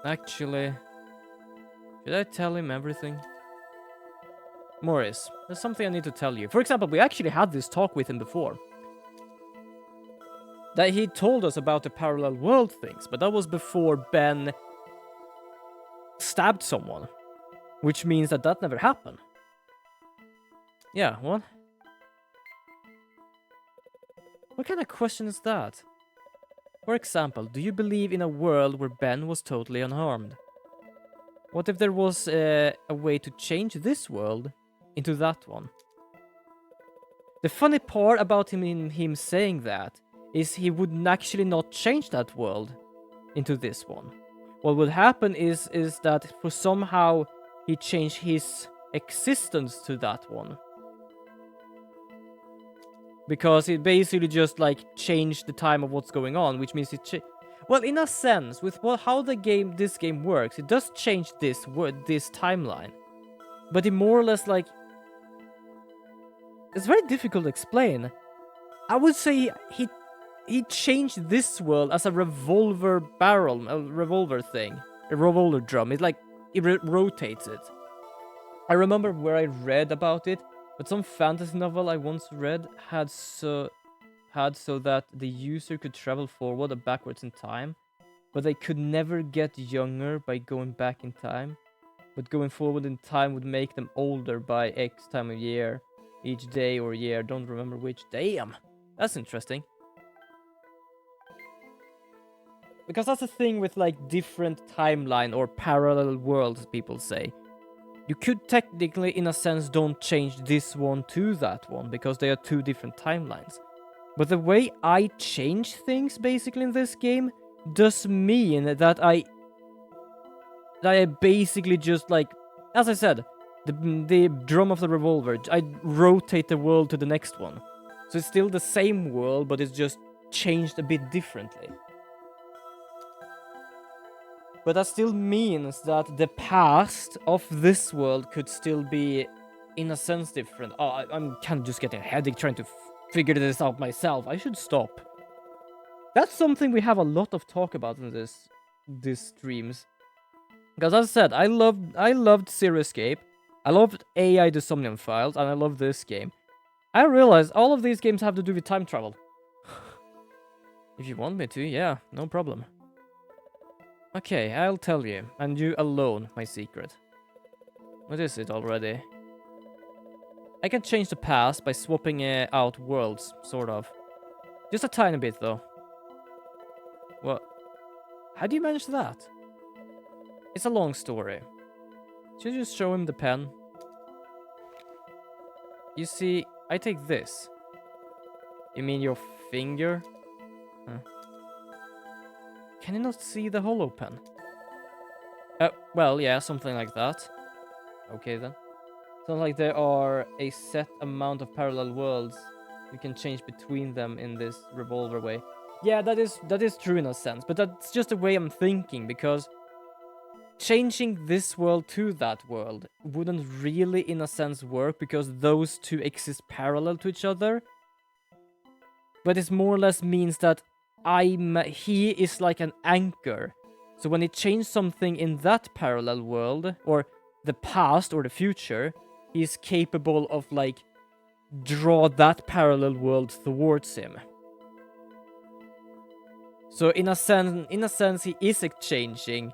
Actually, should I tell him everything? Morris, there's something I need to tell you. For example, we actually had this talk with him before. That he told us about the parallel world things, but that was before Ben stabbed someone. Which means that never happened. Yeah, what? What kind of question is that? For example, do you believe in a world where Ben was totally unharmed? What if there was a way to change this world into that one? The funny part about him saying that is he would actually not change that world into this one. What would happen is that for somehow he changed his existence to that one. Because it basically just like changed the time of what's going on, which means Well, in a sense, with how this game works, it does change this timeline, but it more or less like it's very difficult to explain. I would say he changed this world as a revolver barrel, a revolver thing, a revolver drum. It's like it rotates it. I remember where I read about it, but some fantasy novel I once read had so that the user could travel forward or backwards in time, but they could never get younger by going back in time. But going forward in time would make them older by X time of year, each day or year. Don't remember which. Damn, that's interesting. Because that's the thing with like different timeline or parallel worlds, people say. You could technically, in a sense, don't change this one to that one because they are two different timelines. But the way I change things basically in this game does mean that I basically just like, as I said, the drum of the revolver, I rotate the world to the next one. So it's still the same world, but it's just changed a bit differently. But that still means that the past of this world could still be, in a sense, different. Oh, I'm kind of just getting a headache trying to figure this out myself. I should stop. That's something we have a lot of talk about in these streams. Because as I said, I loved Zero Escape, I loved AI The Somnium Files, and I love this game. I realized all of these games have to do with time travel. If you want me to, yeah, no problem. Okay, I'll tell you, and you alone, my secret. What is it already? I can change the past by swapping out worlds, sort of. Just a tiny bit, though. What? How do you manage that? It's a long story. Should you just show him the pen? You see, I take this. You mean your finger? Huh. Can you not see the hollow pen? Well, yeah, something like that. Okay, then. Sounds like there are a set amount of parallel worlds. You can change between them in this revolver way. Yeah, that is true in a sense, but that's just the way I'm thinking, because changing this world to that world wouldn't really, in a sense, work, because those two exist parallel to each other. But it more or less means that he is like an anchor. So when he changes something in that parallel world, or the past or the future, he is capable of like draw that parallel world towards him. So in a sense, he is exchanging,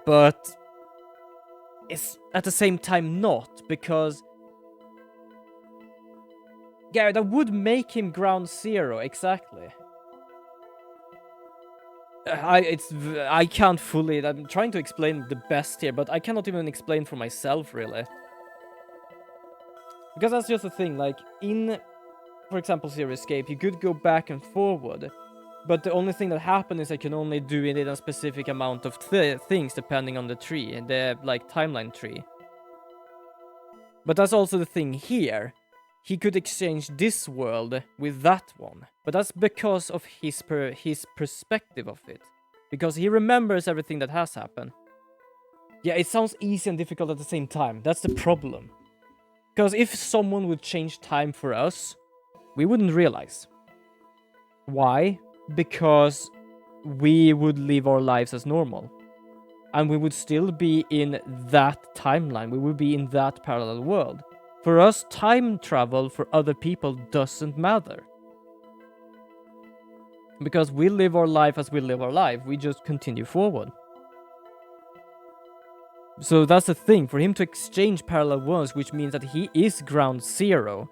but it's at the same time not, because yeah, that would make him ground zero, exactly. I can't fully, I'm trying to explain the best here, but I cannot even explain for myself, really. Because that's just the thing, like, in, for example, Zero Escape, you could go back and forward, but the only thing that happened is I can only do it in a specific amount of things depending on the tree, the, like, timeline tree. But that's also the thing here. He could exchange this world with that one, but that's because of his perspective of it. Because he remembers everything that has happened. Yeah, it sounds easy and difficult at the same time. That's the problem. Because if someone would change time for us, we wouldn't realize. Why? Because we would live our lives as normal. And we would still be in that timeline. We would be in that parallel world. For us, time travel for other people doesn't matter. Because we live our life as we live our life. We just continue forward. So that's the thing. For him to exchange parallel worlds, which means that he is ground zero.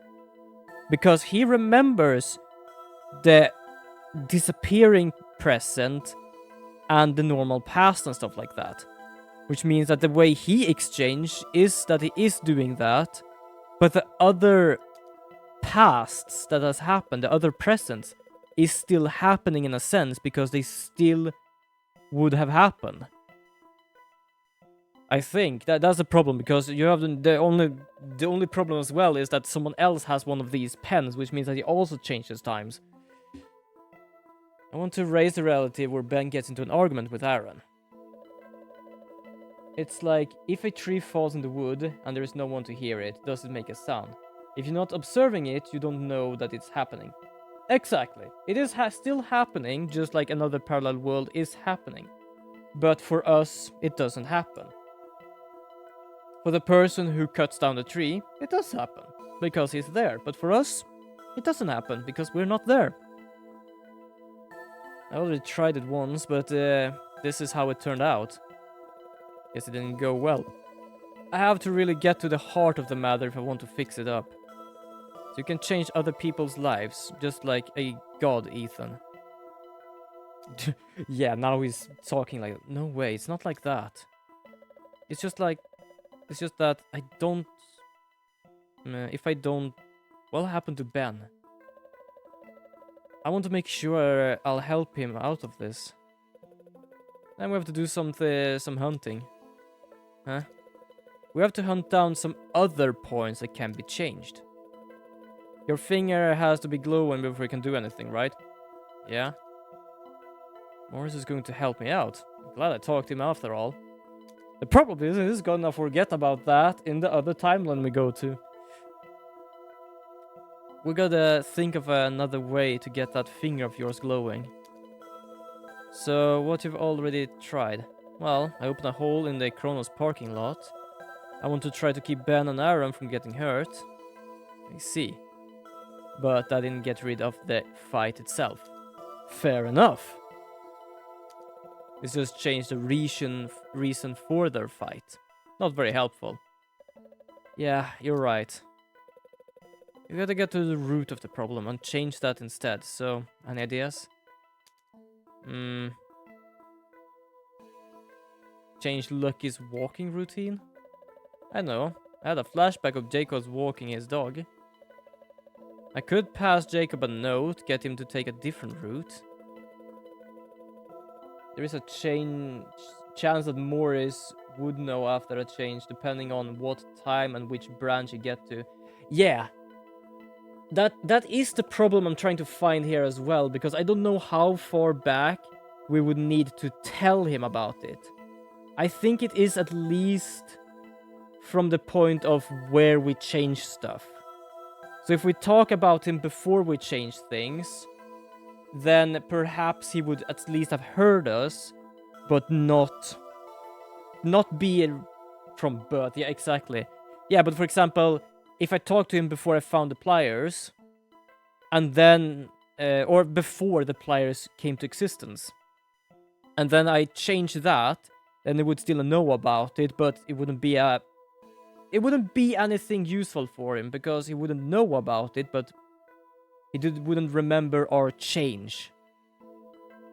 Because he remembers the disappearing present and the normal past and stuff like that. Which means that the way he exchanged is that he is doing that. But the other pasts that has happened, the other presents, is still happening in a sense because they still would have happened. I think that's a problem, because you have the only problem as well is that someone else has one of these pens, which means that he also changes times. I want to raise the relative where Ben gets into an argument with Aaron. It's like, if a tree falls in the wood and there is no one to hear it, does it make a sound? If you're not observing it, you don't know that it's happening. Exactly. It is still happening, just like another parallel world is happening. But for us, it doesn't happen. For the person who cuts down the tree, it does happen, because he's there. But for us, it doesn't happen, because we're not there. I already tried it once, but this is how it turned out. Guess it didn't go well. I have to really get to the heart of the matter if I want to fix it up. So you can change other people's lives, just like a god, Ethan. Yeah, now he's talking like, no way, it's not like that. It's just that I don't... if I don't... What happened to Ben? I want to make sure I'll help him out of this. Then we have to do some hunting. Huh? We have to hunt down some other points that can be changed. Your finger has to be glowing before you can do anything, right? Yeah. Morris is going to help me out. I'm glad I talked to him after all. The problem is he's gonna forget about that in the other timeline we go to. We gotta think of another way to get that finger of yours glowing. So, what you've already tried? Well, I opened a hole in the Kronos parking lot. I want to try to keep Ben and Aaron from getting hurt. I see. But that didn't get rid of the fight itself. Fair enough. It's just changed the reason for their fight. Not very helpful. Yeah, you're right. You gotta get to the root of the problem and change that instead. So, any ideas? Change Lucky's walking routine? I know. I had a flashback of Jacob's walking his dog. I could pass Jacob a note, get him to take a different route. There is a chance that Morris would know after a change, depending on what time and which branch you get to. Yeah. That is the problem I'm trying to find here as well, because I don't know how far back we would need to tell him about it. I think it is at least from the point of where we change stuff. So if we talk about him before we change things, then perhaps he would at least have heard us, but not be from birth. Yeah, exactly. Yeah, but for example, if I talked to him before I found the pliers, and then, or before the pliers came to existence, and then I changed that, then he would still know about it, but it wouldn't be anything useful for him, because he wouldn't know about it, but he wouldn't remember our change.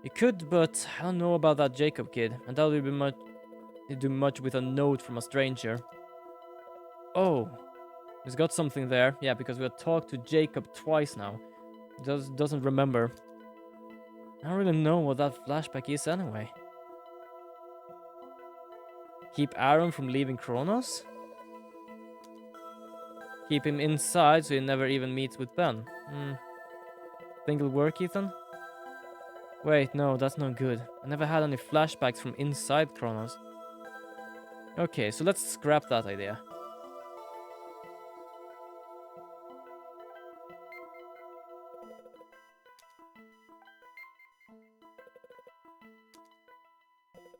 He could, but I don't know about that Jacob kid, and that would be do much with a note from a stranger. Oh, he's got something there. Yeah, because we have talked to Jacob twice now. Doesn't remember. I don't really know what that flashback is anyway. Keep Aaron from leaving Kronos? Keep him inside so he never even meets with Ben. Think it'll work, Ethan? Wait, no, that's no good. I never had any flashbacks from inside Kronos. Okay, so let's scrap that idea.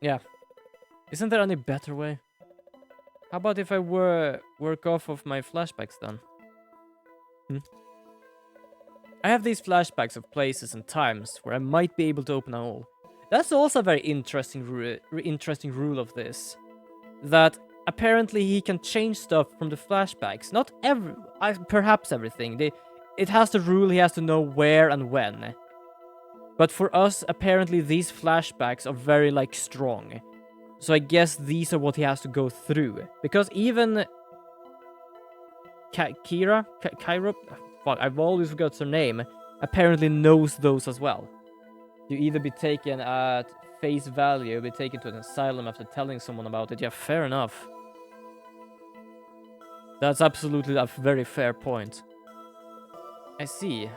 Yeah. Isn't there any better way? How about if I work off of my flashbacks then? I have these flashbacks of places and times where I might be able to open a hole. That's also a very interesting rule of this. That apparently he can change stuff from the flashbacks. Not perhaps everything. It has the rule he has to know where and when. But for us, apparently these flashbacks are very, strong. So I guess these are what he has to go through. Because even... Kyra? Fuck, I've always forgot her name. Apparently knows those as well. You either be taken at face value, or be taken to an asylum after telling someone about it. Yeah, fair enough. That's absolutely a very fair point. I see.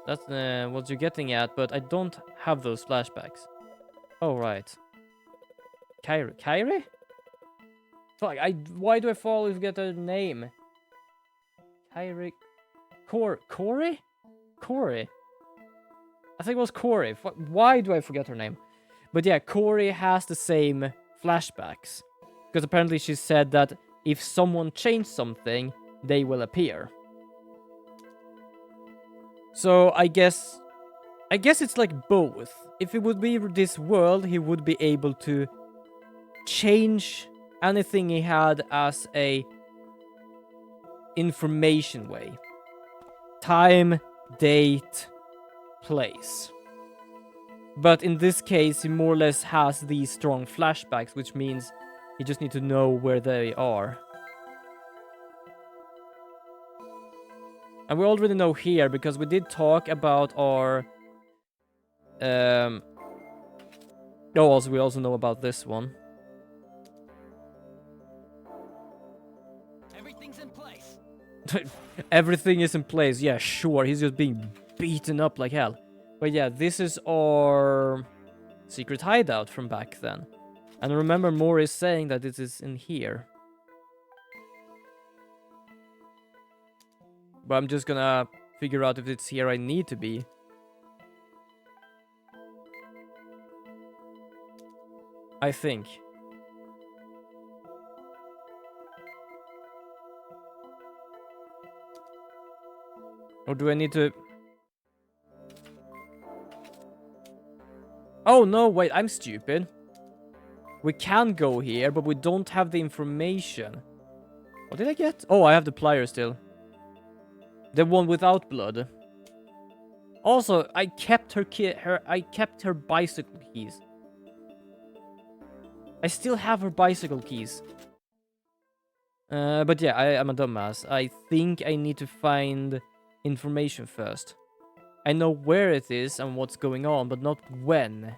That's what you're getting at, but I don't have those flashbacks. Oh, right. Kyrie? Fuck, why do I always get her name? Kyrie... Corey? Corey? I think it was Corey. Why do I forget her name? But yeah, Corey has the same flashbacks. Because apparently she said that if someone changed something, they will appear. So I guess it's like both. If it would be this world, he would be able to change anything he had as a information way. Time, date, place. But in this case, he more or less has these strong flashbacks, which means he just need to know where they are. And we already know here, because we did talk about our... also, we also know about this one. Everything's in place. Everything is in place. Yeah, sure. He's just being beaten up like hell. But yeah, this is our secret hideout from back then. And I remember Morris saying that it is in here. But I'm just gonna figure out if it's here I need to be. I think. Or do I need to... Oh, no, wait, I'm stupid. We can go here, but we don't have the information. What did I get? Oh, I have the pliers still. The one without blood. Also, I kept her bicycle keys. I still have her bicycle keys. But yeah, I'm a dumbass. I think I need to find information first. I know where it is and what's going on, but not when.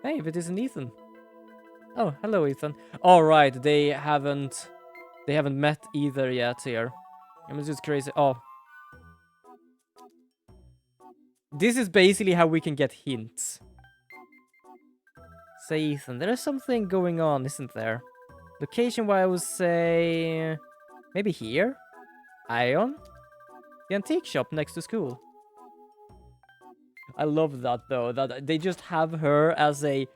Hey, if it isn't Ethan. Oh, hello, Ethan. All right, they haven't met either yet here. I'm just crazy. Oh. This is basically how we can get hints. Say, Ethan, there is something going on, isn't there? Location-wise, I would say... maybe here? Ion? The antique shop next to school. I love that, though, that they just have her as a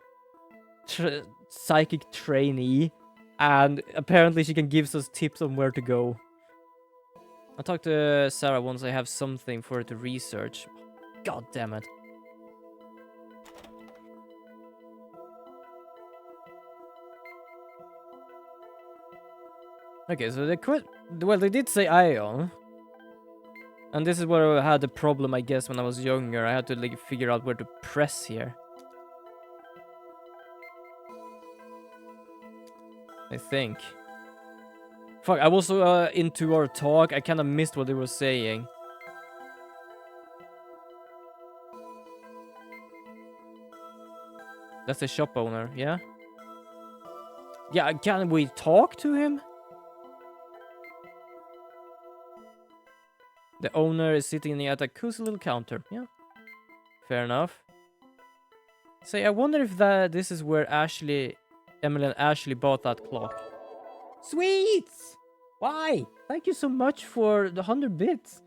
psychic trainee, and apparently she can give us tips on where to go. I'll talk to Sarah once I have something for her to research. God damn it. Okay, so they quit. Well, they did say Ion. And this is where I had the problem, I guess, when I was younger. I had to like figure out where to press here. I think. Fuck, I was into our talk. I kind of missed what they were saying. That's the shop owner, yeah? Yeah, can we talk to him? The owner is sitting at a cozy little counter. Yeah, fair enough. Say, I wonder if this is where Emily and Ashley bought that clock. Sweets! Why? Thank you so much for the 100 bits.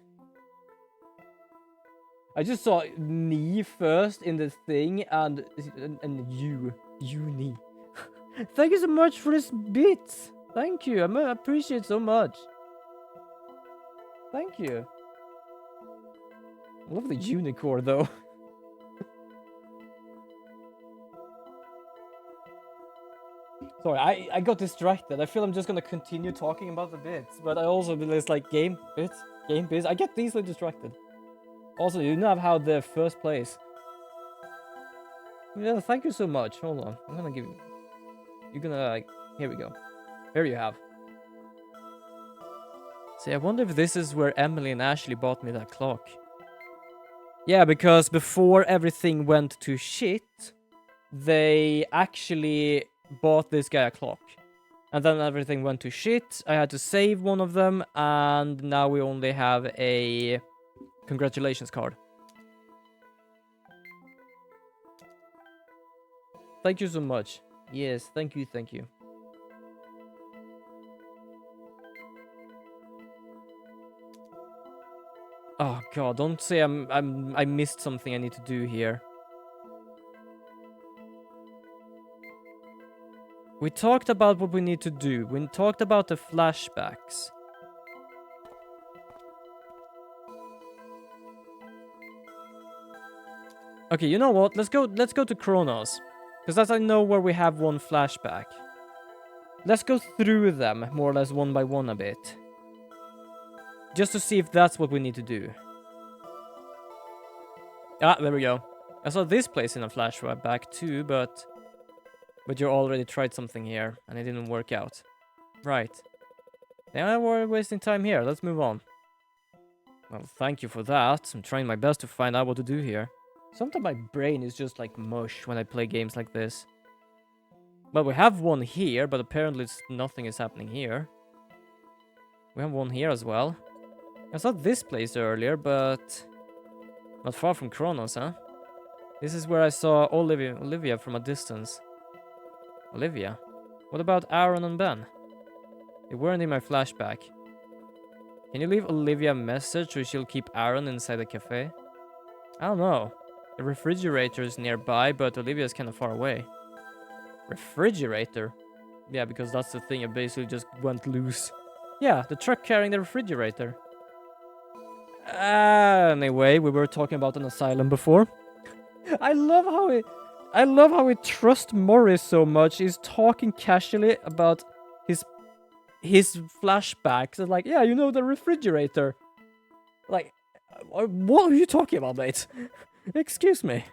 I just saw me first in the thing and you me. Thank you so much for this bit. Thank you. I appreciate it so much. Thank you. I love the unicorn, though. Sorry, I got distracted. I feel I'm just gonna continue talking about the bits, but I also realized, like, game bits. I get easily distracted. Also, you know how the first place. Yeah, thank you so much. Hold on, I'm gonna give you. You're gonna, like, here we go. Here you have. See, I wonder if this is where Emily and Ashley bought me that clock. Yeah, because before everything went to shit, they actually bought this guy a clock. And then everything went to shit. I had to save one of them, and now we only have a congratulations card. Thank you so much. Yes, thank you, thank you. Oh god, don't say I missed something I need to do here. We talked about what we need to do. We talked about the flashbacks. Okay, you know what? Let's go to Kronos. Because that's I know where we have one flashback. Let's go through them more or less one by one a bit. Just to see if that's what we need to do. Ah, there we go. I saw this place in a flashback too, but you already tried something here and it didn't work out. Right. Now we're wasting time here. Let's move on. Well, thank you for that. I'm trying my best to find out what to do here. Sometimes my brain is just like mush when I play games like this. Well, we have one here, but apparently nothing is happening here. We have one here as well. I saw this place earlier, but not far from Kronos, huh? This is where I saw Olivia from a distance. Olivia? What about Aaron and Ben? They weren't in my flashback. Can you leave Olivia a message or she'll keep Aaron inside the cafe? I don't know. The refrigerator is nearby, but Olivia's kind of far away. Refrigerator? Yeah, because that's the thing, it basically just went loose. Yeah, the truck carrying the refrigerator. Anyway, we were talking about an asylum before. I love how he trusts Morris so much. He's talking casually about his flashbacks. It's like, yeah, you know, the refrigerator. Like, what are you talking about, mate? Excuse me.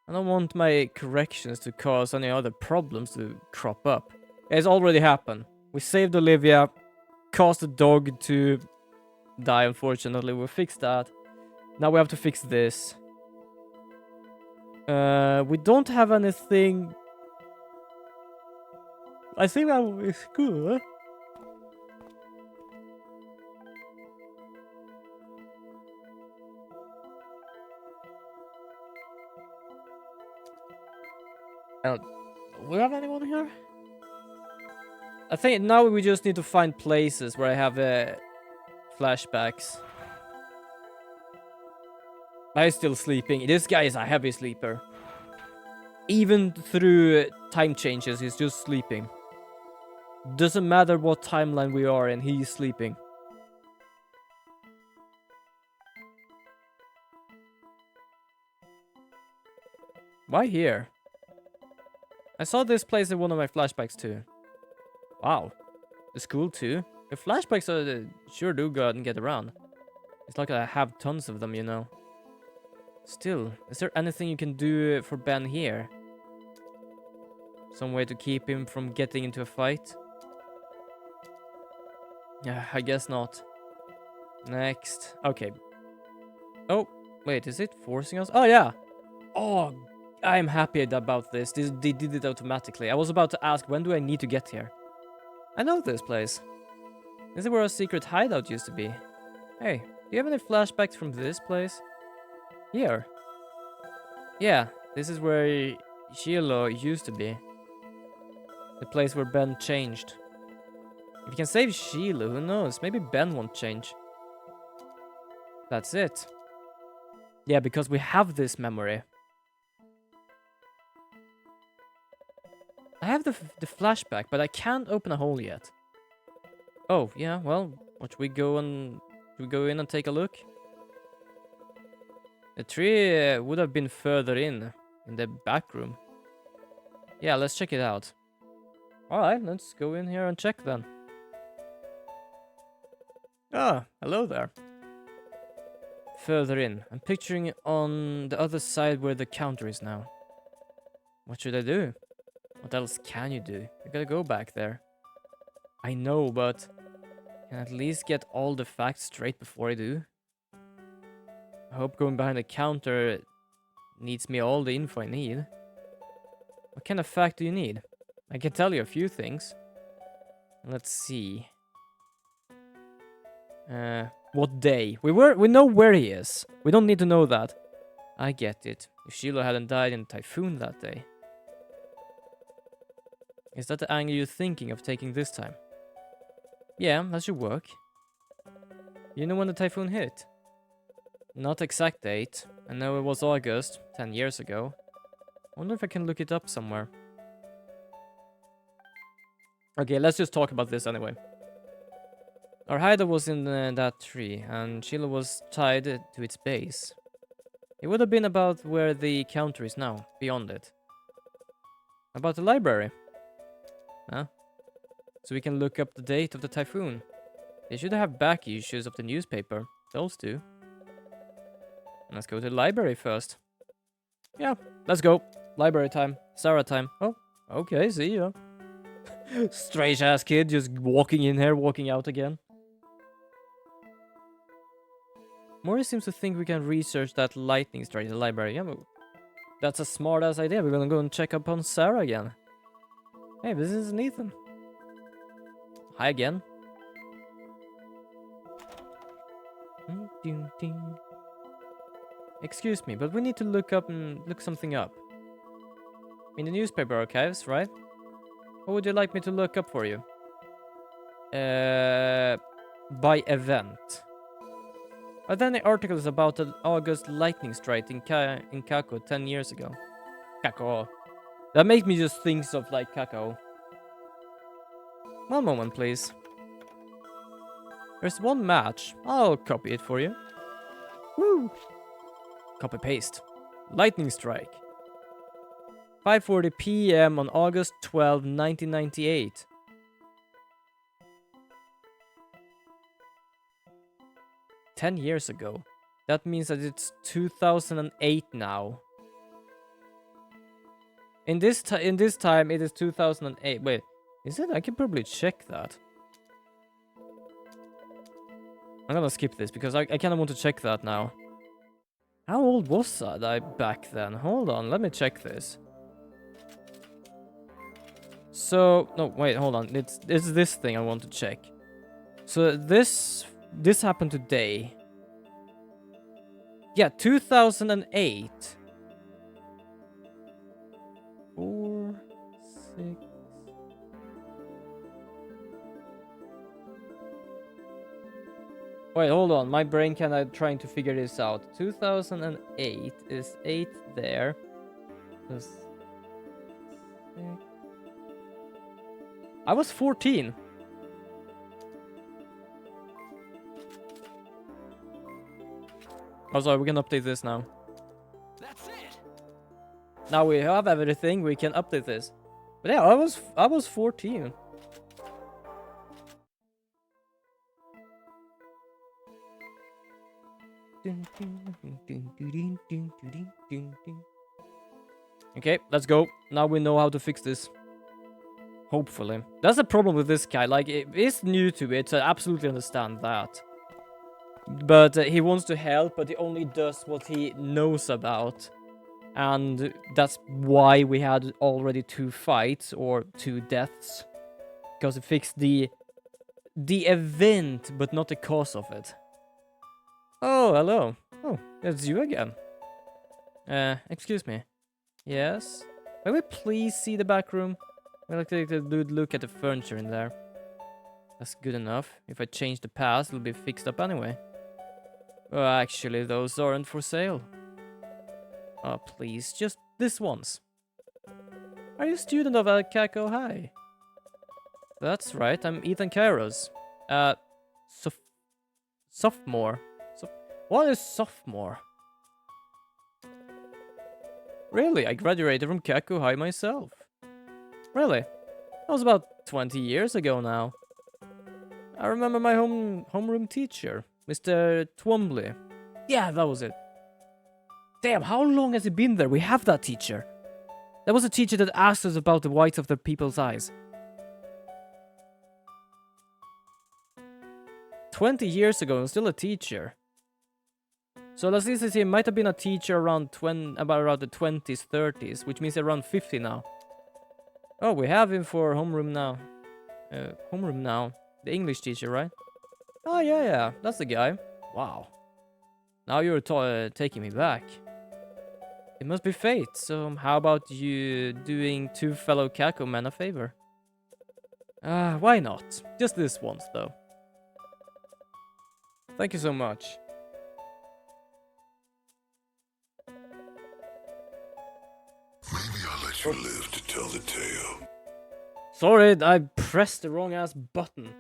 I don't want my corrections to cause any other problems to crop up. It's already happened. We saved Olivia, caused the dog to die, unfortunately. We fixed that. Now we have to fix this. We don't have anything. I think that is good. We have anyone here? I think now we just need to find places where I have flashbacks. I'm still sleeping. This guy is a heavy sleeper. Even through time changes, he's just sleeping. Doesn't matter what timeline we are in, he's sleeping. Why here? I saw this place in one of my flashbacks too. Wow. The school too? The flashbacks sure do go out and get around. It's like I have tons of them, you know. Still, is there anything you can do for Ben here? Some way to keep him from getting into a fight? Yeah, I guess not. Next. Okay. Oh, wait, is it forcing us? Oh, yeah. Oh, I'm happy about this. They did it automatically. I was about to ask, when do I need to get here? I know this place. This is where our secret hideout used to be. Hey, do you have any flashbacks from this place? Here. Yeah, this is where Shiloh used to be. The place where Ben changed. If you can save Shiloh, who knows? Maybe Ben won't change. That's it. Yeah, because we have this memory. I have the flashback, but I can't open a hole yet. Oh, yeah, well, should we go in and take a look? The tree would have been further in the back room. Yeah, let's check it out. Alright, let's go in here and check then. Ah, hello there. Further in. I'm picturing it on the other side where the counter is now. What should I do? What else can you do? You gotta go back there. I know, but can I at least get all the facts straight before I do? I hope going behind the counter needs me all the info I need. What kind of fact do you need? I can tell you a few things. Let's see. What day? We know where he is. We don't need to know that. I get it. If Sheila hadn't died in a typhoon that day. Is that the angle you're thinking of taking this time? Yeah, that should work. You know when the typhoon hit? Not exact date. I know it was August, 10 years ago. I wonder if I can look it up somewhere. Okay, let's just talk about this anyway. Our hideout was in that tree, and Sheila was tied to its base. It would have been about where the counter is now, beyond it. About the library. Huh? So we can look up the date of the typhoon. They should have back issues of the newspaper. Those do. Let's go to the library first. Yeah, let's go. Library time. Sarah time. Oh, okay, see ya. Strange ass kid just walking in here, walking out again. Mori seems to think we can research that lightning strike in the library. Yeah, but that's a smart ass idea. We're gonna go and check up on Sarah again. Hey, this is Nathan. Hi again. Excuse me, but we need to look something up. In the newspaper archives, right? What would you like me to look up for you? By event. Are there any articles about the August lightning strike in Kako 10 years ago? Kako. That makes me just think of like Kako. One moment, please. There's one match. I'll copy it for you. Woo! Copy paste. Lightning strike. 5:40 p.m. on August 12, 1998. "10 years ago. That means that it's 2008 now. In this time, it is 2008. Wait, is it? I can probably check that. I'm gonna skip this because I kind of want to check that now. How old was I back then? Hold on, let me check this. So, no, wait, hold on. It's this thing I want to check. So this happened today. Yeah, 2008. 4, 6. Wait, hold on. My brain kinda trying to figure this out. 2008 is 8 there. Plus 6. I was 14. Oh, sorry, we can update this now. That's it. Now we have everything, we can update this. But yeah, I was 14. Okay, let's go. Now we know how to fix this. Hopefully. That's the problem with this guy. Like, it is new to it, so I absolutely understand that. But he wants to help, but he only does what he knows about. And that's why we had already 2 fights, or 2 deaths. Because it fixed the event, but not the cause of it. Oh, hello. Oh, it's you again. Excuse me. Yes? May we please see the back room? I'd like to take a good look at the furniture in there. That's good enough. If I change the pass, it'll be fixed up anyway. Well, actually, those aren't for sale. Oh, please, just this once. Are you a student of Kako High? That's right, I'm Ethan Kairos. Sophomore. What is sophomore? Really, I graduated from Kako High myself. Really? That was about 20 years ago now. I remember my homeroom teacher, Mr. Twombly. Yeah, that was it. Damn, how long has he been there? We have that teacher. That was a teacher that asked us about the whites of the people's eyes. 20 years ago and still a teacher. So let's see, he might have been a teacher around the 20s, 30s, which means around 50 now. Oh, we have him for homeroom now. The English teacher, right? Oh, yeah, that's the guy. Wow. Now you're taking me back. It must be fate, so how about you doing two fellow Kako men a favor? Why not? Just this once, though. Thank you so much. Maybe I'll let you live to tell the tale. Sorry, I pressed the wrong ass button.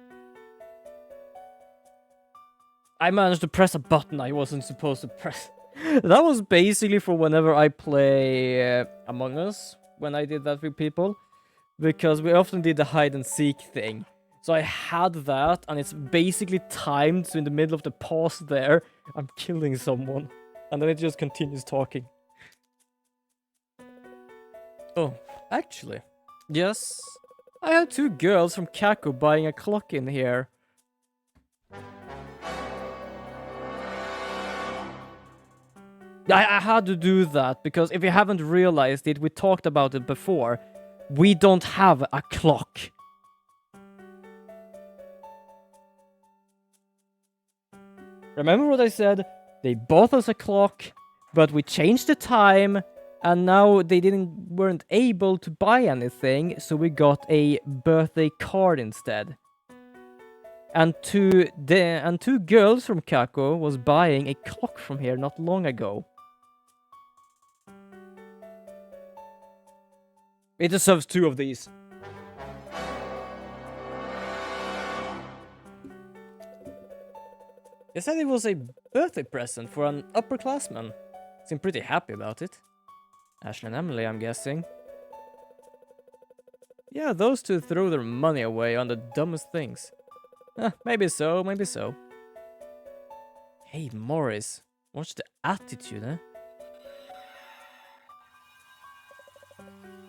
I managed to press a button I wasn't supposed to press. That was basically for whenever I play Among Us, when I did that with people. Because we often did the hide and seek thing. So I had that, and it's basically timed, so in the middle of the pause there, I'm killing someone. And then it just continues talking. Oh, actually. Yes. I have two girls from Kako buying a clock in here. I had to do that, because if you haven't realized it, we talked about it before. We don't have a clock. Remember what I said? They bought us a clock, but we changed the time, and now they weren't able to buy anything, so we got a birthday card instead. And two girls from Kako was buying a clock from here not long ago. It deserves two of these. They said it was a birthday present for an upperclassman. Seemed pretty happy about it. Ashley and Emily, I'm guessing. Yeah, those two throw their money away on the dumbest things. Maybe so, maybe so. Hey, Morris. Watch the attitude, eh?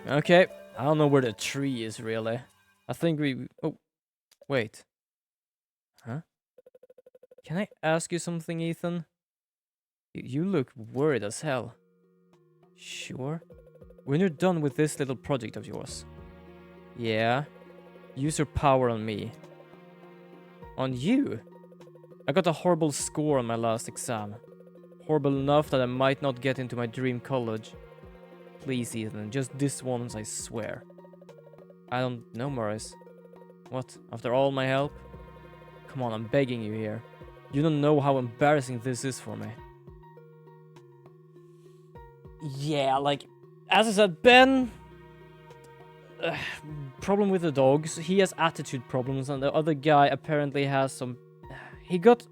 Okay, I don't know where the tree is, really. I think we... Oh, wait. Huh? Can I ask you something, Ethan? You look worried as hell. Sure. When you're done with this little project of yours. Yeah. Use your power on me. On you? I got a horrible score on my last exam. Horrible enough that I might not get into my dream college. Please, Ethan, just this once, I swear. I don't know, Morris. What, after all my help? Come on, I'm begging you here. You don't know how embarrassing this is for me. Yeah, like, as I said, Ben... problem with the dogs. He has attitude problems, and the other guy apparently has some... He got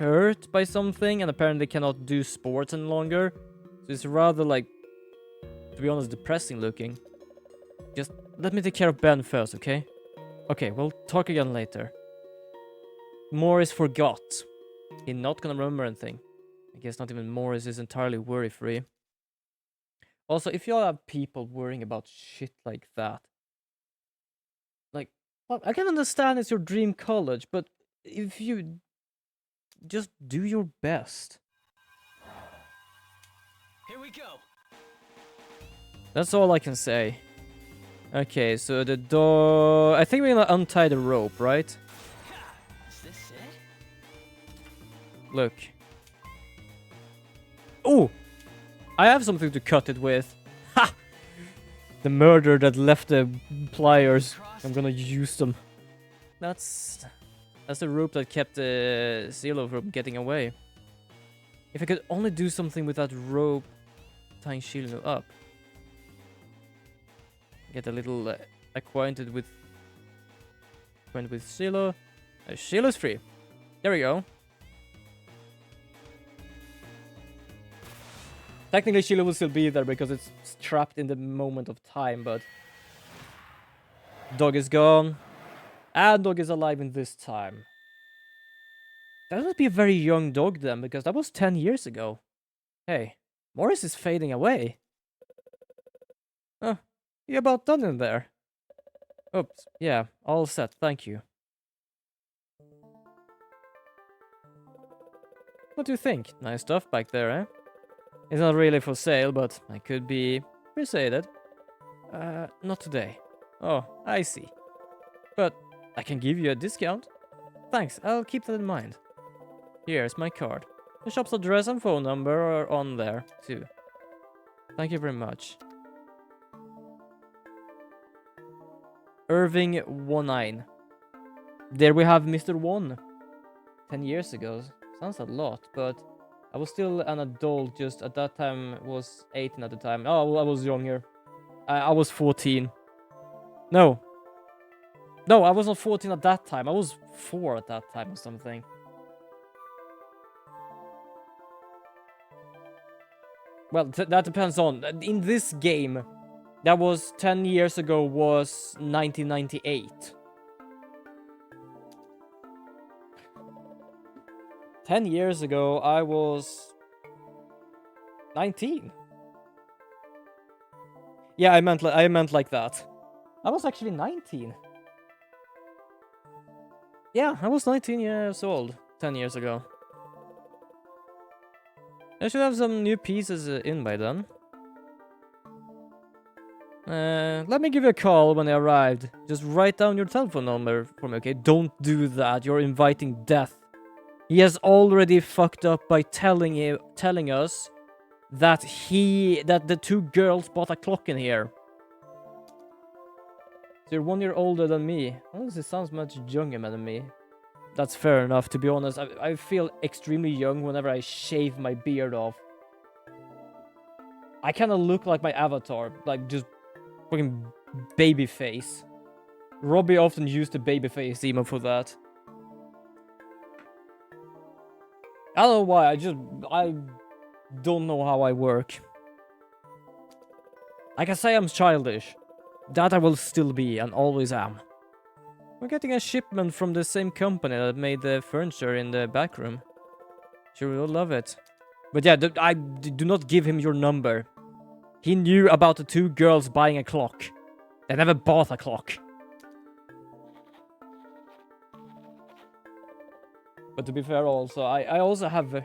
hurt by something, and apparently cannot do sports any longer. So it's rather, like, to be honest, depressing looking. Just let me take care of Ben first, okay? Okay, we'll talk again later. Morris forgot. He's not gonna remember anything. I guess not even Morris is entirely worry-free. Also, if you all have people worrying about shit like that, like, well, I can understand it's your dream college, but if you just do your best. Here we go. That's all I can say. Okay, so the door... I think we're gonna untie the rope, right? Is this it? Look. Oh! I have something to cut it with. Ha! The murderer that left the pliers. I'm gonna use them. That's the rope that kept the Zillow from getting away. If I could only do something with that rope tying Shiloh up. Get a little acquainted with Shiloh. Shiloh's free. There we go. Technically, Shiloh will still be there because it's trapped in the moment of time, but... Dog is gone. And dog is alive in this time. That would be a very young dog then, because that was 10 years ago. Hey, Morris is fading away. Huh, you about done in there? Oops, yeah, all set, thank you. What do you think? Nice stuff back there, eh? It's not really for sale, but I could be persuaded. Not today. Oh, I see. But I can give you a discount. thanks. I'll keep that in mind. Here's my card. The shop's address and phone number are on there, too. Thank you very much. Irving 19. There we have Mr. 1. 10 years ago. Sounds a lot, but I was still an adult just at that time. Was 18 at the time. Oh, I was younger. I was 14. No. No, I was not 14 at that time. I was 4 at that time or something. Well, that depends on. In this game, that was 10 years ago was 1998. 10 years ago, I was 19. Yeah, I meant like that. I was actually 19. Yeah, I was 19 years old 10 years ago. I should have some new pieces in by then. Let me give you a call when I arrived. Just write down your telephone number for me, okay? Don't do that. You're inviting death. He has already fucked up by telling us that the 2 girls bought a clock in here. So you're 1 year older than me. Honestly, sounds much younger than me. That's fair enough, to be honest. I feel extremely young whenever I shave my beard off. I kind of look like my avatar, like just fucking baby face. Robbie often used the baby face emote for that. I don't know why, I don't know how I work. I can say I'm childish. That I will still be, and always am. We're getting a shipment from the same company that made the furniture in the back room. Sure, we'll love it. But yeah, do not give him your number. He knew about the 2 girls buying a clock. They never bought a clock. But to be fair also, I also have...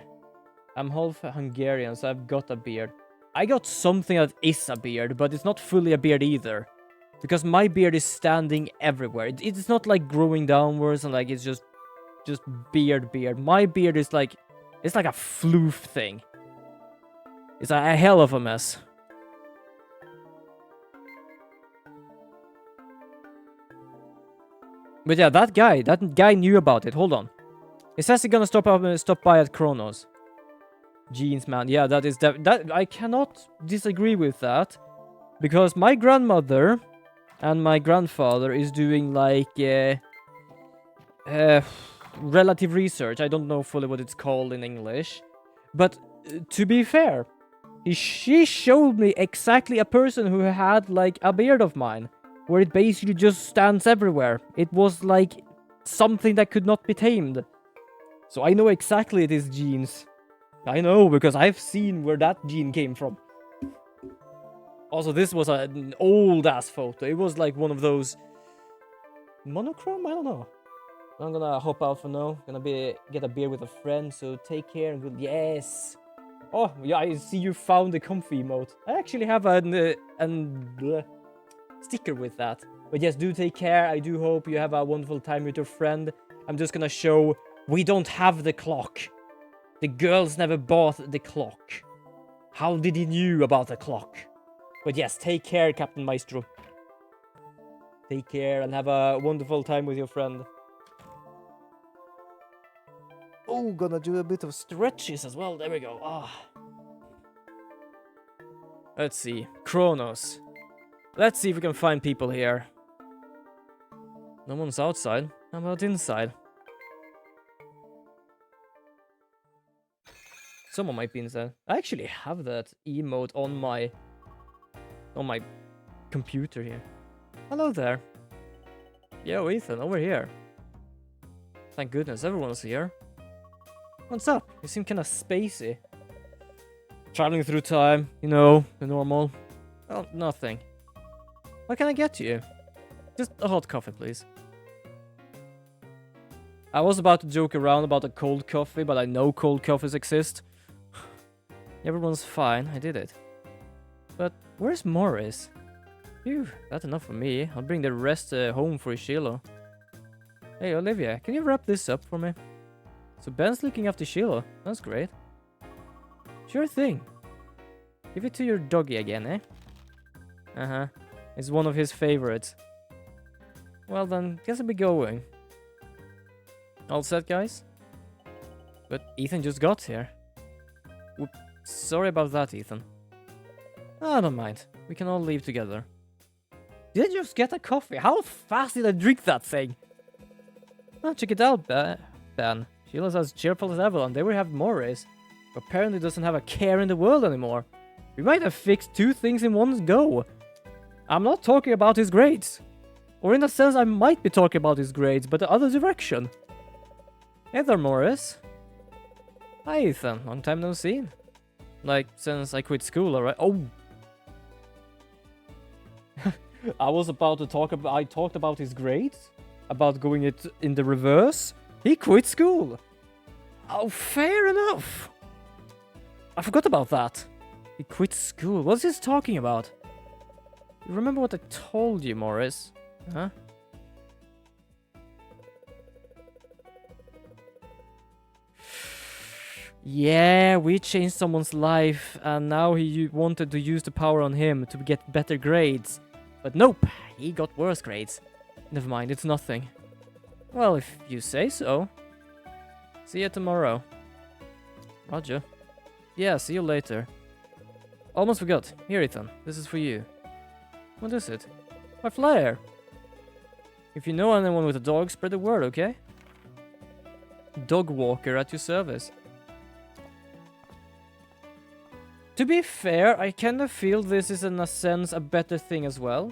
I'm half Hungarian, so I've got a beard. I got something that is a beard, but it's not fully a beard either. Because my beard is standing everywhere. It's not like growing downwards and like it's just beard. My beard is like... It's like a floof thing. It's a hell of a mess. But yeah, that guy knew about it. Hold on. He says he's gonna stop by at Kronos. Jeans, man. Yeah, that I cannot disagree with that. Because my grandmother and my grandfather is doing like relative research. I don't know fully what it's called in English. But to be fair, she showed me exactly a person who had like a beard of mine. Where it basically just stands everywhere. It was like something that could not be tamed. So I know exactly it is genes. I know, because I've seen where that gene came from. Also, this was an old-ass photo. It was like one of those... monochrome? I don't know. I'm gonna hop out for now. Gonna get a beer with a friend, so take care and good... Yes! Oh, yeah, I see you found the comfy emote. I actually have an sticker with that. But yes, do take care. I do hope you have a wonderful time with your friend. I'm just gonna show we don't have the clock. The girls never bought the clock. How did he knew about the clock? But yes, take care, Captain Maestro. Take care and have a wonderful time with your friend. Oh, gonna do a bit of stretches as well. There we go. Ah. Let's see. Kronos. Let's see if we can find people here. No one's outside. How about inside? Someone might be inside. I actually have that emote on my computer here. Hello there. Yo, Ethan, over here. Thank goodness everyone's here. What's up? You seem kinda spacey. Traveling through time, you know, the normal. Oh, nothing. What can I get you? Just a hot coffee, please. I was about to joke around about a cold coffee, but I know cold coffees exist. Everyone's fine, I did it. But where's Morris? Phew, that's enough for me. I'll bring the rest home for Ishilo. Hey, Olivia, can you wrap this up for me? So Ben's looking after Sheila. That's great. Sure thing. Give it to your doggy again, eh? Uh-huh. It's one of his favorites. Well then, guess I'll be going. All set, guys? But Ethan just got here. Whoop. Sorry about that, Ethan. Ah, don't mind. We can all leave together. Did I just get a coffee? How fast did I drink that thing? Oh, check it out, Ben. Sheila's as cheerful as ever, and there we have Morris, who apparently doesn't have a care in the world anymore. We might have fixed two things in one go. I'm not talking about his grades. Or in a sense, I might be talking about his grades, but the other direction. Hey there, Morris. Hi, Ethan. Long time no see. Like, since I quit school, alright? Oh! I was about to talk about... I talked about his grades? About going it in the reverse? He quit school! Oh, fair enough! I forgot about that. He quit school. What's he talking about? You remember what I told you, Morris? Huh? Yeah, we changed someone's life, and now he wanted to use the power on him to get better grades. But nope, he got worse grades. Never mind, it's nothing. Well, if you say so. See you tomorrow. Roger. Yeah, see you later. Almost forgot. Here, Ethan. This is for you. What is it? My flyer. If you know anyone with a dog, spread the word, okay? Dog walker at your service. To be fair, I kinda feel this is in a sense a better thing as well.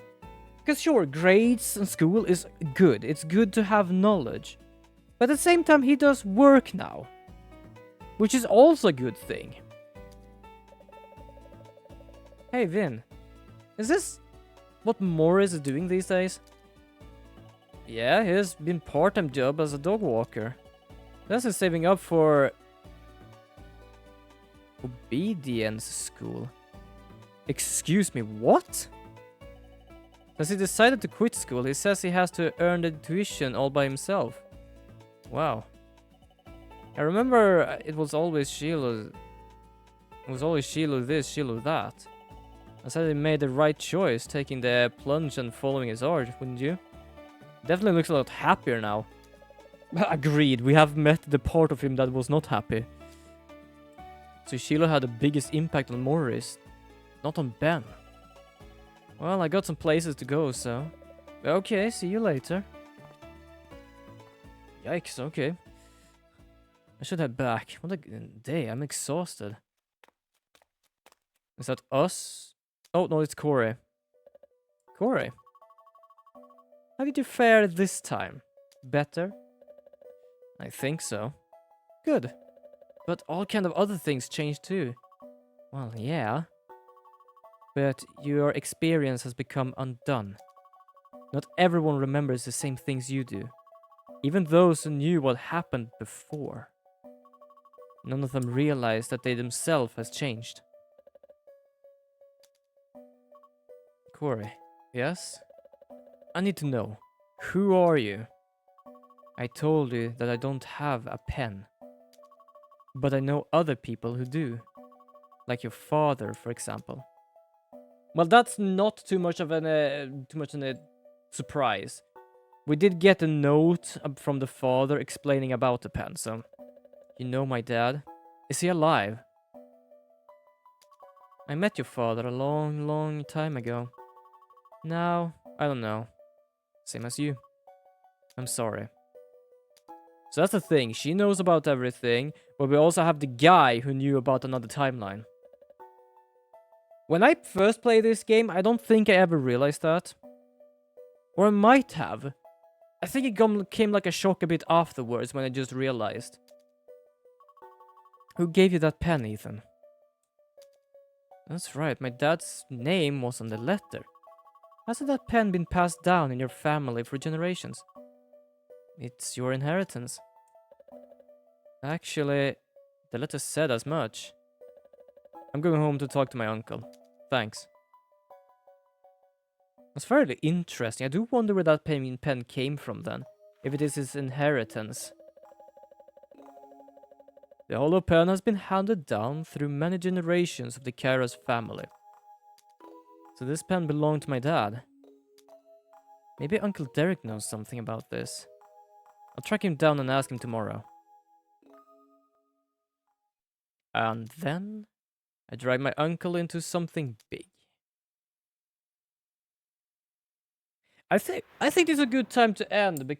Because sure, grades and school is good. It's good to have knowledge. But at the same time, he does work now. Which is also a good thing. Hey, Vin. Is this what Morris is doing these days? Yeah, he's been part-time job as a dog walker. That's his saving up for... obedience school. Excuse me, what? As he decided to quit school, he says he has to earn the tuition all by himself. Wow. I remember it was always Sheila. It was always Sheila this, Sheila that. I said he made the right choice, taking the plunge and following his art, wouldn't you? Definitely looks a lot happier now. Agreed, we have met the part of him that was not happy. So Sheila had the biggest impact on Morris, not on Ben. Well, I got some places to go, so... Okay, see you later. Yikes, okay. I should head back. What a day, I'm exhausted. Is that us? Oh, no, it's Corey. Corey? How did you fare this time? Better? I think so. Good. But all kind of other things changed too. Well, yeah. But your experience has become undone. Not everyone remembers the same things you do. Even those who knew what happened before. None of them realize that they themselves has changed. Corey, yes? I need to know. Who are you? I told you that I don't have a pen. But I know other people who do. Like your father, for example. Well, that's not too much of a surprise. We did get a note from the father explaining about the pen, so... You know my dad? Is he alive? I met your father a long, long time ago. Now, I don't know. Same as you. I'm sorry. So that's the thing, she knows about everything, but we also have the guy who knew about another timeline. When I first played this game, I don't think I ever realized that. Or I might have. I think it came like a shock a bit afterwards when I just realized. Who gave you that pen, Ethan? That's right, my dad's name was on the letter. Hasn't that pen been passed down in your family for generations? It's your inheritance. Actually, the letter said as much. I'm going home to talk to my uncle. Thanks. That's fairly interesting. I do wonder where that pen came from then. if it is his inheritance. The hollow pen has been handed down through many generations of the Kairos family. So this pen belonged to my dad. Maybe Uncle Derek knows something about this. I'll track him down and ask him tomorrow. And then I drive my uncle into something big. I think this is a good time to end because